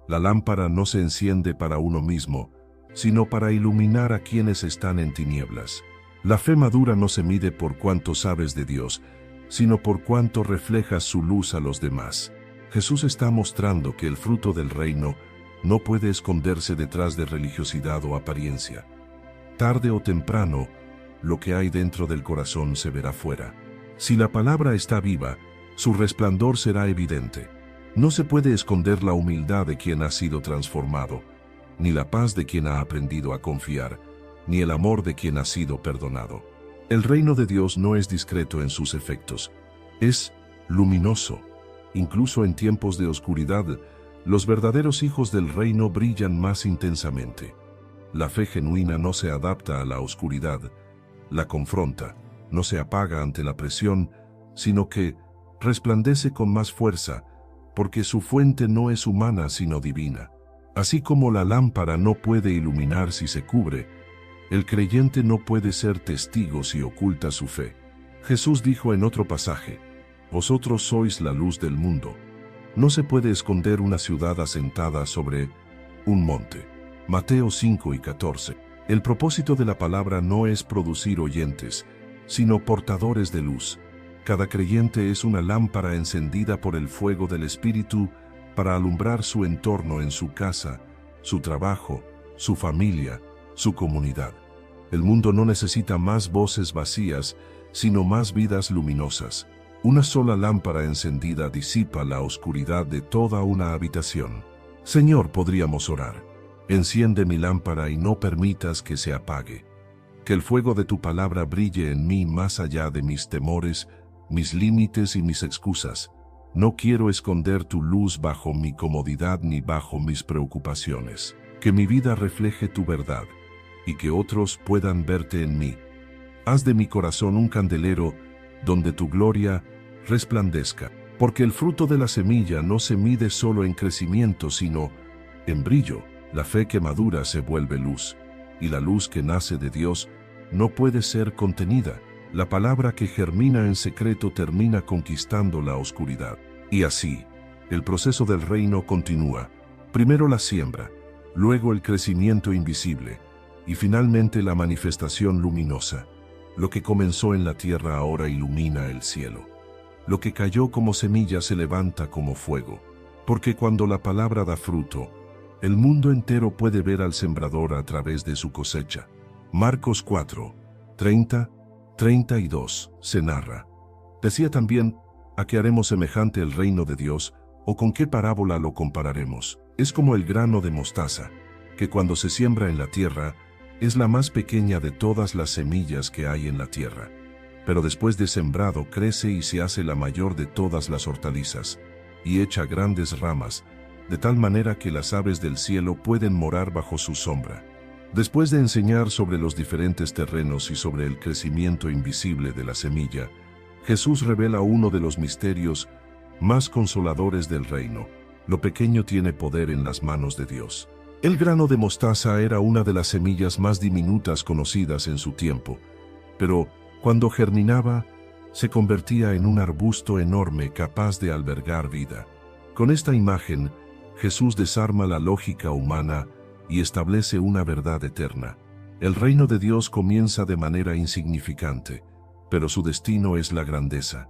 La lámpara no se enciende para uno mismo, sino para iluminar a quienes están en tinieblas. La fe madura no se mide por cuánto sabes de Dios, sino por cuánto reflejas su luz a los demás. Jesús está mostrando que el fruto del reino no puede esconderse detrás de religiosidad o apariencia. Tarde o temprano, lo que hay dentro del corazón se verá fuera. Si la palabra está viva, su resplandor será evidente. No se puede esconder la humildad de quien ha sido transformado, ni la paz de quien ha aprendido a confiar, ni el amor de quien ha sido perdonado. El reino de Dios no es discreto en sus efectos, es luminoso. Incluso en tiempos de oscuridad, los verdaderos hijos del reino brillan más intensamente. La fe genuina no se adapta a la oscuridad, la confronta, no se apaga ante la presión, sino que resplandece con más fuerza, porque su fuente no es humana sino divina. Así como la lámpara no puede iluminar si se cubre, el creyente no puede ser testigo si oculta su fe. Jesús dijo en otro pasaje, «Vosotros sois la luz del mundo». No se puede esconder una ciudad asentada sobre un monte. Mateo 5:14. El propósito de la palabra no es producir oyentes, sino portadores de luz. Cada creyente es una lámpara encendida por el fuego del Espíritu para alumbrar su entorno en su casa, su trabajo, su familia, su comunidad. El mundo no necesita más voces vacías, sino más vidas luminosas. Una sola lámpara encendida disipa la oscuridad de toda una habitación. Señor, podríamos orar. Enciende mi lámpara y no permitas que se apague. Que el fuego de tu palabra brille en mí más allá de mis temores, mis límites y mis excusas. No quiero esconder tu luz bajo mi comodidad ni bajo mis preocupaciones. Que mi vida refleje tu verdad y que otros puedan verte en mí. Haz de mi corazón un candelero donde tu gloria resplandezca. Porque el fruto de la semilla no se mide solo en crecimiento, sino en brillo. La fe que madura se vuelve luz, y la luz que nace de Dios no puede ser contenida. La palabra que germina en secreto termina conquistando la oscuridad. Y así, el proceso del reino continúa. Primero la siembra, luego el crecimiento invisible, y finalmente la manifestación luminosa. Lo que comenzó en la tierra ahora ilumina el cielo. Lo que cayó como semilla se levanta como fuego. Porque cuando la palabra da fruto, el mundo entero puede ver al sembrador a través de su cosecha. Marcos 4, 30, 32, se narra. Decía también, ¿a qué haremos semejante el reino de Dios, o con qué parábola lo compararemos? Es como el grano de mostaza, que cuando se siembra en la tierra, es la más pequeña de todas las semillas que hay en la tierra. Pero después de sembrado crece y se hace la mayor de todas las hortalizas, y echa grandes ramas, de tal manera que las aves del cielo pueden morar bajo su sombra. Después de enseñar sobre los diferentes terrenos y sobre el crecimiento invisible de la semilla, Jesús revela uno de los misterios más consoladores del reino. Lo pequeño tiene poder en las manos de Dios. El grano de mostaza era una de las semillas más diminutas conocidas en su tiempo, pero cuando germinaba, se convertía en un arbusto enorme capaz de albergar vida. Con esta imagen, Jesús desarma la lógica humana y establece una verdad eterna. El reino de Dios comienza de manera insignificante, pero su destino es la grandeza.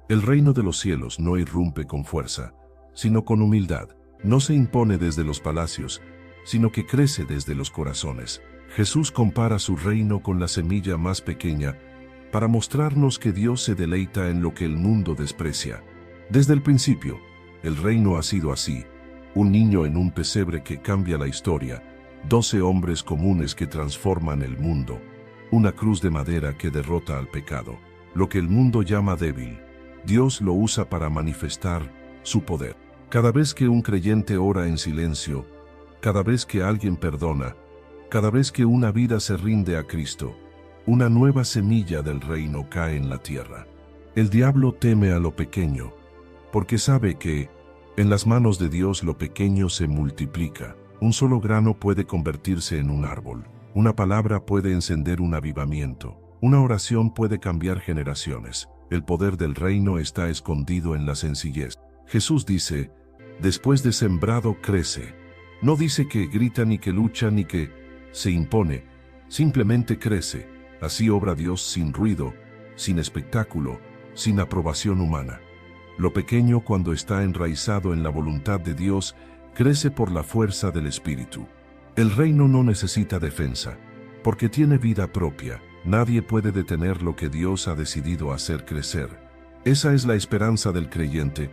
El reino de los cielos no irrumpe con fuerza, sino con humildad. No se impone desde los palacios, sino que crece desde los corazones. Jesús compara su reino con la semilla más pequeña para mostrarnos que Dios se deleita en lo que el mundo desprecia. Desde el principio, el reino ha sido así: un niño en un pesebre que cambia la historia, 12 hombres comunes que transforman el mundo, una cruz de madera que derrota al pecado. Lo que el mundo llama débil, Dios lo usa para manifestar su poder. Cada vez que un creyente ora en silencio, cada vez que alguien perdona, cada vez que una vida se rinde a Cristo, una nueva semilla del reino cae en la tierra. El diablo teme a lo pequeño, porque sabe que, en las manos de Dios lo pequeño se multiplica. Un solo grano puede convertirse en un árbol. Una palabra puede encender un avivamiento. Una oración puede cambiar generaciones. El poder del reino está escondido en la sencillez. Jesús dice, después de sembrado crece. No dice que grita ni que lucha ni que se impone. Simplemente crece. Así obra Dios sin ruido, sin espectáculo, sin aprobación humana. Lo pequeño, cuando está enraizado en la voluntad de Dios, crece por la fuerza del Espíritu. El reino no necesita defensa, porque tiene vida propia. Nadie puede detener lo que Dios ha decidido hacer crecer. Esa es la esperanza del creyente.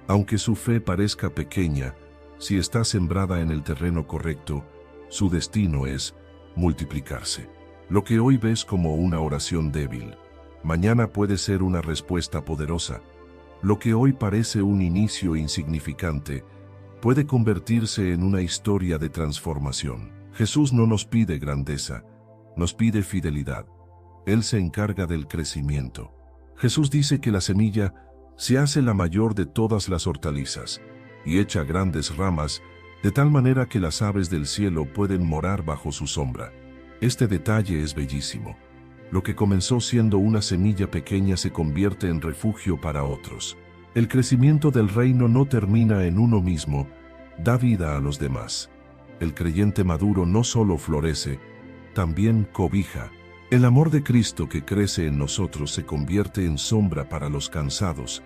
Aunque su fe parezca pequeña, si está sembrada en el terreno correcto, su destino es multiplicarse. Lo que hoy ves como una oración débil, mañana puede ser una respuesta poderosa. Lo que hoy parece un inicio insignificante, puede convertirse en una historia de transformación. Jesús no nos pide grandeza, nos pide fidelidad. Él se encarga del crecimiento. Jesús dice que la semilla se hace la mayor de todas las hortalizas, y echa grandes ramas, de tal manera que las aves del cielo pueden morar bajo su sombra. Este detalle es bellísimo. Lo que comenzó siendo una semilla pequeña se convierte en refugio para otros. El crecimiento del reino no termina en uno mismo, da vida a los demás. El creyente maduro no solo florece, también cobija. El amor de Cristo que crece en nosotros se convierte en sombra para los cansados,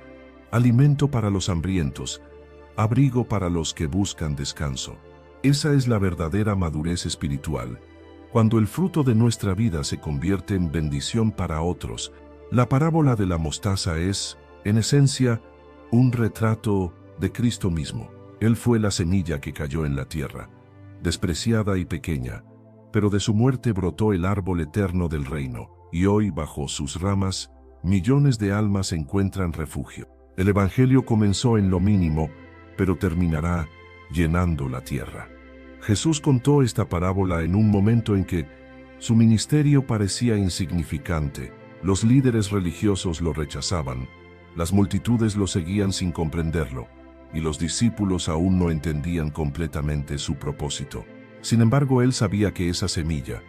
alimento para los hambrientos, abrigo para los que buscan descanso. Esa es la verdadera madurez espiritual. Cuando el fruto de nuestra vida se convierte en bendición para otros. La parábola de la mostaza es, en esencia, un retrato de Cristo mismo. Él fue la semilla que cayó en la tierra, despreciada y pequeña, pero de su muerte brotó el árbol eterno del reino, y hoy bajo sus ramas, millones de almas encuentran refugio. El Evangelio comenzó en lo mínimo, pero terminará llenando la tierra. Jesús contó esta parábola en un momento en que su ministerio parecía insignificante. Los líderes religiosos lo rechazaban, las multitudes lo seguían sin comprenderlo, y los discípulos aún no entendían completamente su propósito. Sin embargo, él sabía que esa semilla,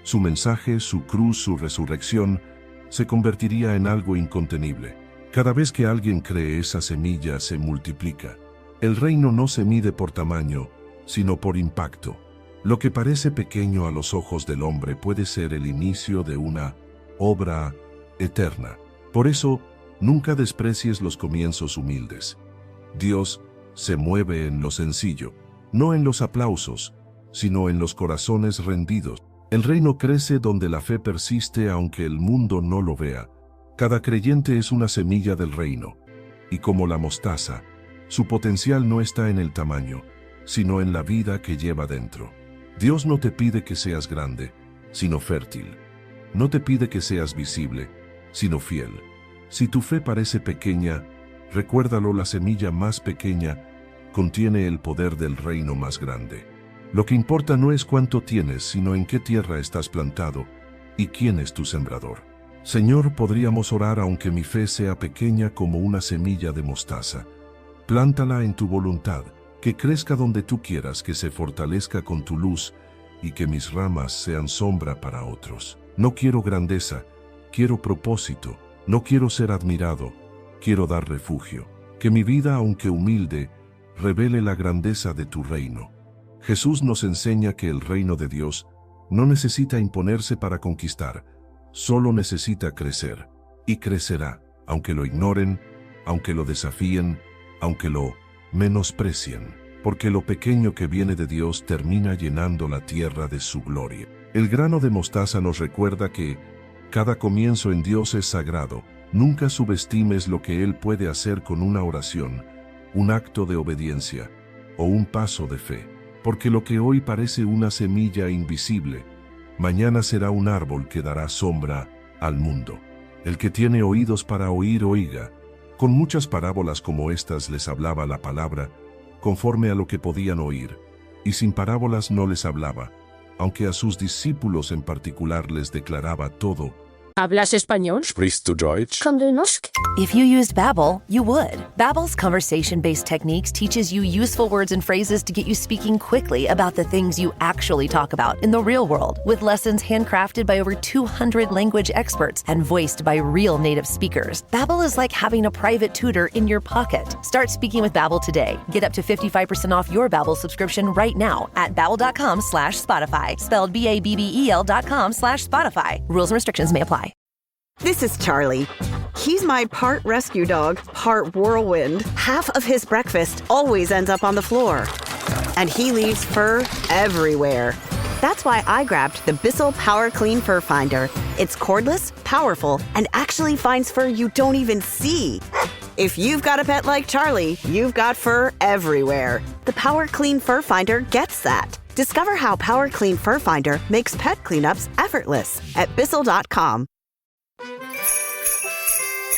su mensaje, su cruz, su resurrección, se convertiría en algo incontenible. Cada vez que alguien cree, esa semilla se multiplica. El reino no se mide por tamaño, sino por impacto. Lo que parece pequeño a los ojos del hombre puede ser el inicio de una obra eterna. Por eso, nunca desprecies los comienzos humildes. Dios se mueve en lo sencillo, no en los aplausos, sino en los corazones rendidos. El reino crece donde la fe persiste aunque el mundo no lo vea. Cada creyente es una semilla del reino, y como la mostaza, su potencial no está en el tamaño, sino en la vida que lleva dentro. Dios no te pide que seas grande, sino fértil. No te pide que seas visible, sino fiel. Si tu fe parece pequeña, recuérdalo, la semilla más pequeña contiene el poder del reino más grande. Lo que importa no es cuánto tienes, sino en qué tierra estás plantado y quién es tu sembrador. Señor, podríamos orar aunque mi fe sea pequeña como una semilla de mostaza. Plántala en tu voluntad, que crezca donde tú quieras, que se fortalezca con tu luz y que mis ramas sean sombra para otros. No quiero grandeza, quiero propósito. No quiero ser admirado, quiero dar refugio. Que mi vida, aunque humilde, revele la grandeza de tu reino. Jesús nos enseña que el reino de Dios no necesita imponerse para conquistar, solo necesita crecer. Y crecerá, aunque lo ignoren, aunque lo desafíen, aunque lo menosprecien. Porque lo pequeño que viene de Dios termina llenando la tierra de su gloria. El grano de mostaza nos recuerda que cada comienzo en Dios es sagrado. Nunca subestimes lo que Él puede hacer con una oración, un acto de obediencia o un paso de fe. Porque lo que hoy parece una semilla invisible, mañana será un árbol que dará sombra al mundo. El que tiene oídos para oír, oiga. Con muchas parábolas como estas les hablaba la palabra, conforme a lo que podían oír, y sin parábolas no les hablaba, aunque a sus discípulos en particular les declaraba todo. ¿Hablas español? Sprichst du Deutsch? Kann du Nosk? If you used Babbel, you would. Babbel's conversation-based techniques teaches you useful words and phrases to get you speaking quickly about the things you actually talk about in the real world, with lessons handcrafted by over 200 language experts and voiced by real native speakers. Babbel is like having a private tutor in your pocket. Start speaking with Babbel today. Get up to 55% off your Babbel subscription right now at babbel.com/Spotify. Spelled BABBEL.com/Spotify. Rules and restrictions may apply. This is Charlie. He's my part rescue dog, part whirlwind. Half of his breakfast always ends up on the floor. And he leaves fur everywhere. That's why I grabbed the Bissell Power Clean Fur Finder. It's cordless, powerful, and actually finds fur you don't even see. If you've got a pet like Charlie, you've got fur everywhere. The Power Clean Fur Finder gets that. Discover how Power Clean Fur Finder makes pet cleanups effortless at Bissell.com.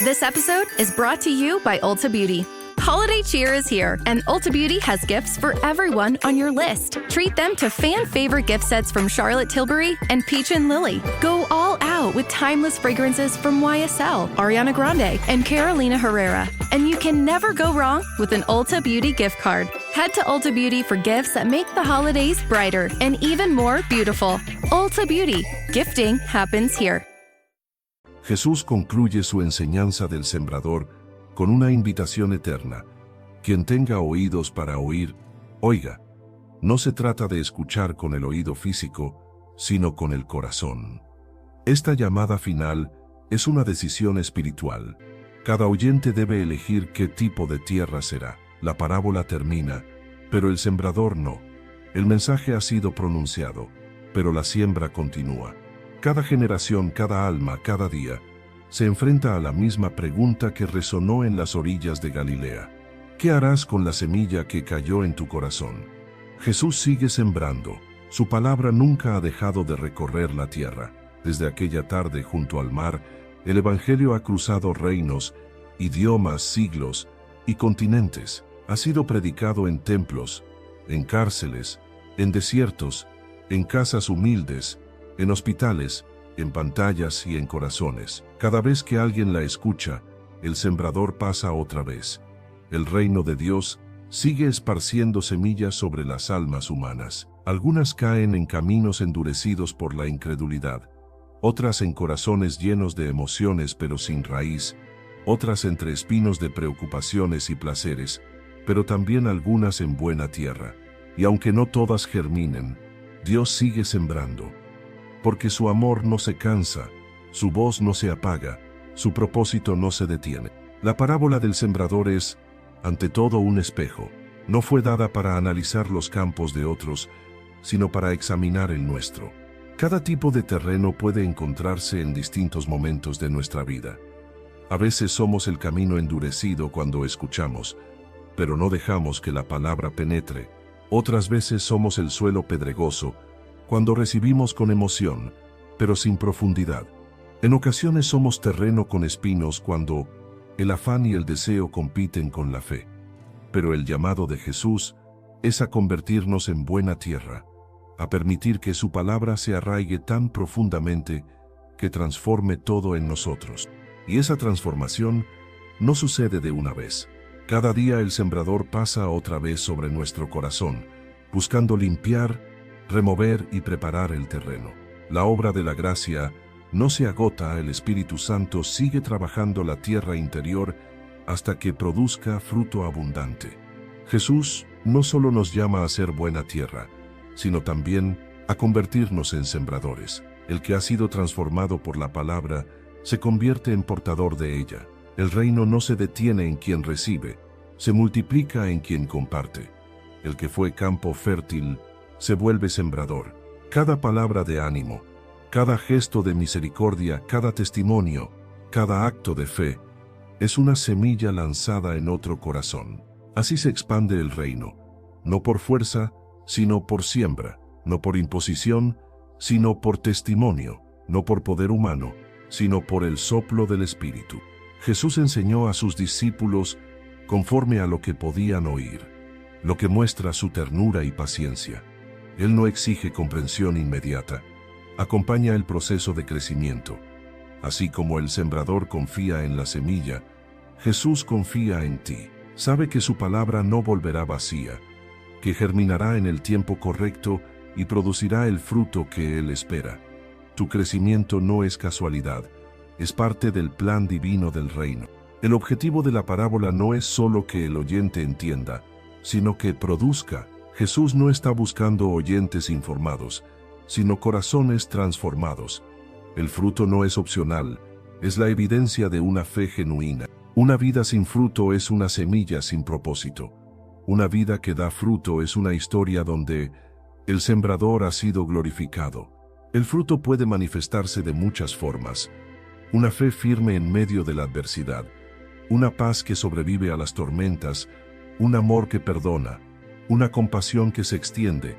This episode is brought to you by Ulta Beauty. Holiday cheer is here, and Ulta Beauty has gifts for everyone on your list. Treat them to fan-favorite gift sets from Charlotte Tilbury and Peach & Lily. Go all out with timeless fragrances from YSL, Ariana Grande, and Carolina Herrera. And you can never go wrong with an Ulta Beauty gift card. Head to Ulta Beauty for gifts that make the holidays brighter and even more beautiful. Ulta Beauty. Gifting happens here. Jesús concluye su enseñanza del sembrador con una invitación eterna. Quien tenga oídos para oír, oiga. No se trata de escuchar con el oído físico, sino con el corazón. Esta llamada final es una decisión espiritual. Cada oyente debe elegir qué tipo de tierra será. La parábola termina, pero el sembrador no. El mensaje ha sido pronunciado, pero la siembra continúa. Cada generación, cada alma, cada día, se enfrenta a la misma pregunta que resonó en las orillas de Galilea. ¿Qué harás con la semilla que cayó en tu corazón? Jesús sigue sembrando. Su palabra nunca ha dejado de recorrer la tierra. Desde aquella tarde junto al mar, el Evangelio ha cruzado reinos, idiomas, siglos y continentes. Ha sido predicado en templos, en cárceles, en desiertos, en casas humildes, en hospitales, en pantallas y en corazones. Cada vez que alguien la escucha, el sembrador pasa otra vez. El reino de Dios sigue esparciendo semillas sobre las almas humanas. Algunas caen en caminos endurecidos por la incredulidad, otras en corazones llenos de emociones pero sin raíz, otras entre espinos de preocupaciones y placeres, pero también algunas en buena tierra. Y aunque no todas germinen, Dios sigue sembrando. Porque su amor no se cansa, su voz no se apaga, su propósito no se detiene. La parábola del sembrador es, ante todo, un espejo. No fue dada para analizar los campos de otros, sino para examinar el nuestro. Cada tipo de terreno puede encontrarse en distintos momentos de nuestra vida. A veces somos el camino endurecido cuando escuchamos, pero no dejamos que la palabra penetre, Otras veces somos el suelo pedregoso, cuando recibimos con emoción, pero sin profundidad. En ocasiones somos terreno con espinos cuando el afán y el deseo compiten con la fe. Pero el llamado de Jesús es a convertirnos en buena tierra, a permitir que su palabra se arraigue tan profundamente que transforme todo en nosotros. Y esa transformación no sucede de una vez. Cada día el sembrador pasa otra vez sobre nuestro corazón, buscando limpiar, remover y preparar el terreno. La obra de la gracia no se agota, el Espíritu Santo sigue trabajando la tierra interior hasta que produzca fruto abundante. Jesús no solo nos llama a ser buena tierra, sino también a convertirnos en sembradores. El que ha sido transformado por la palabra se convierte en portador de ella. El reino no se detiene en quien recibe, se multiplica en quien comparte. El que fue campo fértil se vuelve sembrador. Cada palabra de ánimo, cada gesto de misericordia, cada testimonio, cada acto de fe, es una semilla lanzada en otro corazón. Así se expande el reino, no por fuerza, sino por siembra, no por imposición, sino por testimonio, no por poder humano, sino por el soplo del Espíritu. Jesús enseñó a sus discípulos conforme a lo que podían oír, lo que muestra su ternura y paciencia. Él no exige comprensión inmediata, acompaña el proceso de crecimiento. Así como el sembrador confía en la semilla, Jesús confía en ti. Sabe que su palabra no volverá vacía, que germinará en el tiempo correcto y producirá el fruto que Él espera. Tu crecimiento no es casualidad, es parte del plan divino del reino. El objetivo de la parábola no es solo que el oyente entienda, sino que produzca. Jesús no está buscando oyentes informados, sino corazones transformados. El fruto no es opcional, es la evidencia de una fe genuina. Una vida sin fruto es una semilla sin propósito. Una vida que da fruto es una historia donde el sembrador ha sido glorificado. El fruto puede manifestarse de muchas formas. Una fe firme en medio de la adversidad, una paz que sobrevive a las tormentas, un amor que perdona, una compasión que se extiende,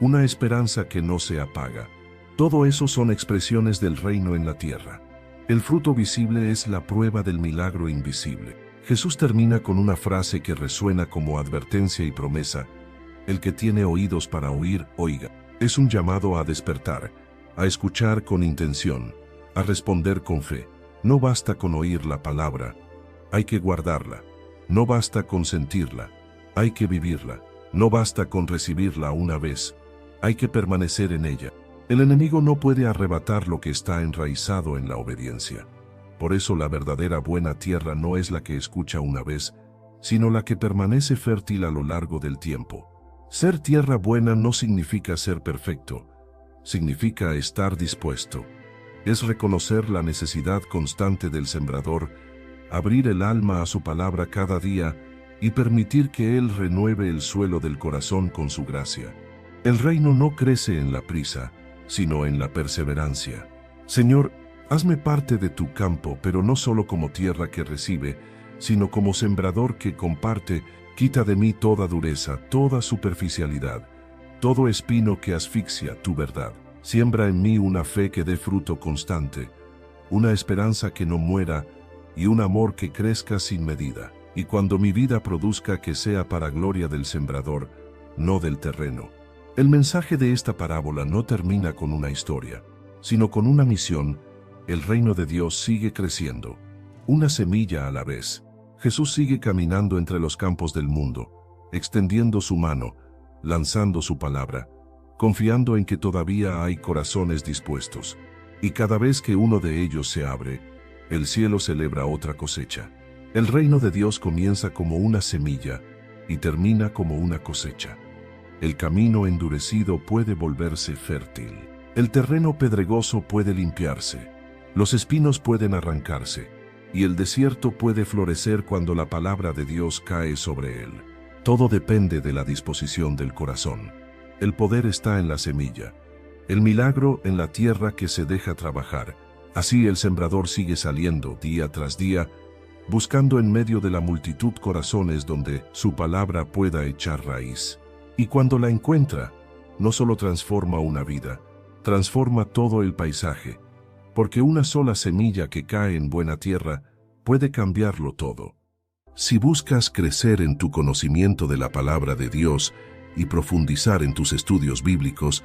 una esperanza que no se apaga. Todo eso son expresiones del reino en la tierra. El fruto visible es la prueba del milagro invisible. Jesús termina con una frase que resuena como advertencia y promesa: el que tiene oídos para oír, oiga. Es un llamado a despertar, a escuchar con intención, a responder con fe. No basta con oír la palabra, hay que guardarla. No basta con sentirla, hay que vivirla. No basta con recibirla una vez, hay que permanecer en ella. El enemigo no puede arrebatar lo que está enraizado en la obediencia. Por eso la verdadera buena tierra no es la que escucha una vez, sino la que permanece fértil a lo largo del tiempo. Ser tierra buena no significa ser perfecto, significa estar dispuesto. Es reconocer la necesidad constante del sembrador, abrir el alma a su palabra cada día y permitir que Él renueve el suelo del corazón con su gracia. El reino no crece en la prisa, sino en la perseverancia. Señor, hazme parte de tu campo, pero no solo como tierra que recibe, sino como sembrador que comparte. Quita de mí toda dureza, toda superficialidad, todo espino que asfixia tu verdad. Siembra en mí una fe que dé fruto constante, una esperanza que no muera y un amor que crezca sin medida. Y cuando mi vida produzca, que sea para gloria del sembrador, no del terreno. El mensaje de esta parábola no termina con una historia, sino con una misión. El reino de Dios sigue creciendo, una semilla a la vez. Jesús sigue caminando entre los campos del mundo, extendiendo su mano, lanzando su palabra, confiando en que todavía hay corazones dispuestos. Y cada vez que uno de ellos se abre, el cielo celebra otra cosecha. El reino de Dios comienza como una semilla y termina como una cosecha. El camino endurecido puede volverse fértil. El terreno pedregoso puede limpiarse. Los espinos pueden arrancarse. Y el desierto puede florecer cuando la palabra de Dios cae sobre él. Todo depende de la disposición del corazón. El poder está en la semilla. El milagro en la tierra que se deja trabajar. Así el sembrador sigue saliendo día tras día, buscando en medio de la multitud corazones donde su palabra pueda echar raíz. Y cuando la encuentra, no solo transforma una vida, transforma todo el paisaje, porque una sola semilla que cae en buena tierra puede cambiarlo todo. Si buscas crecer en tu conocimiento de la palabra de Dios y profundizar en tus estudios bíblicos,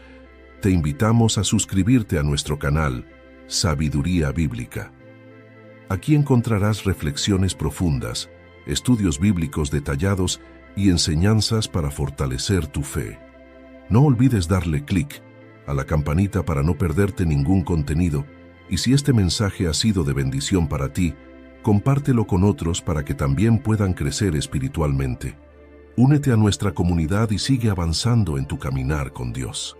te invitamos a suscribirte a nuestro canal, Sabiduría Bíblica. Aquí encontrarás reflexiones profundas, estudios bíblicos detallados y enseñanzas para fortalecer tu fe. No olvides darle clic a la campanita para no perderte ningún contenido, y si este mensaje ha sido de bendición para ti, compártelo con otros para que también puedan crecer espiritualmente. Únete a nuestra comunidad y sigue avanzando en tu caminar con Dios.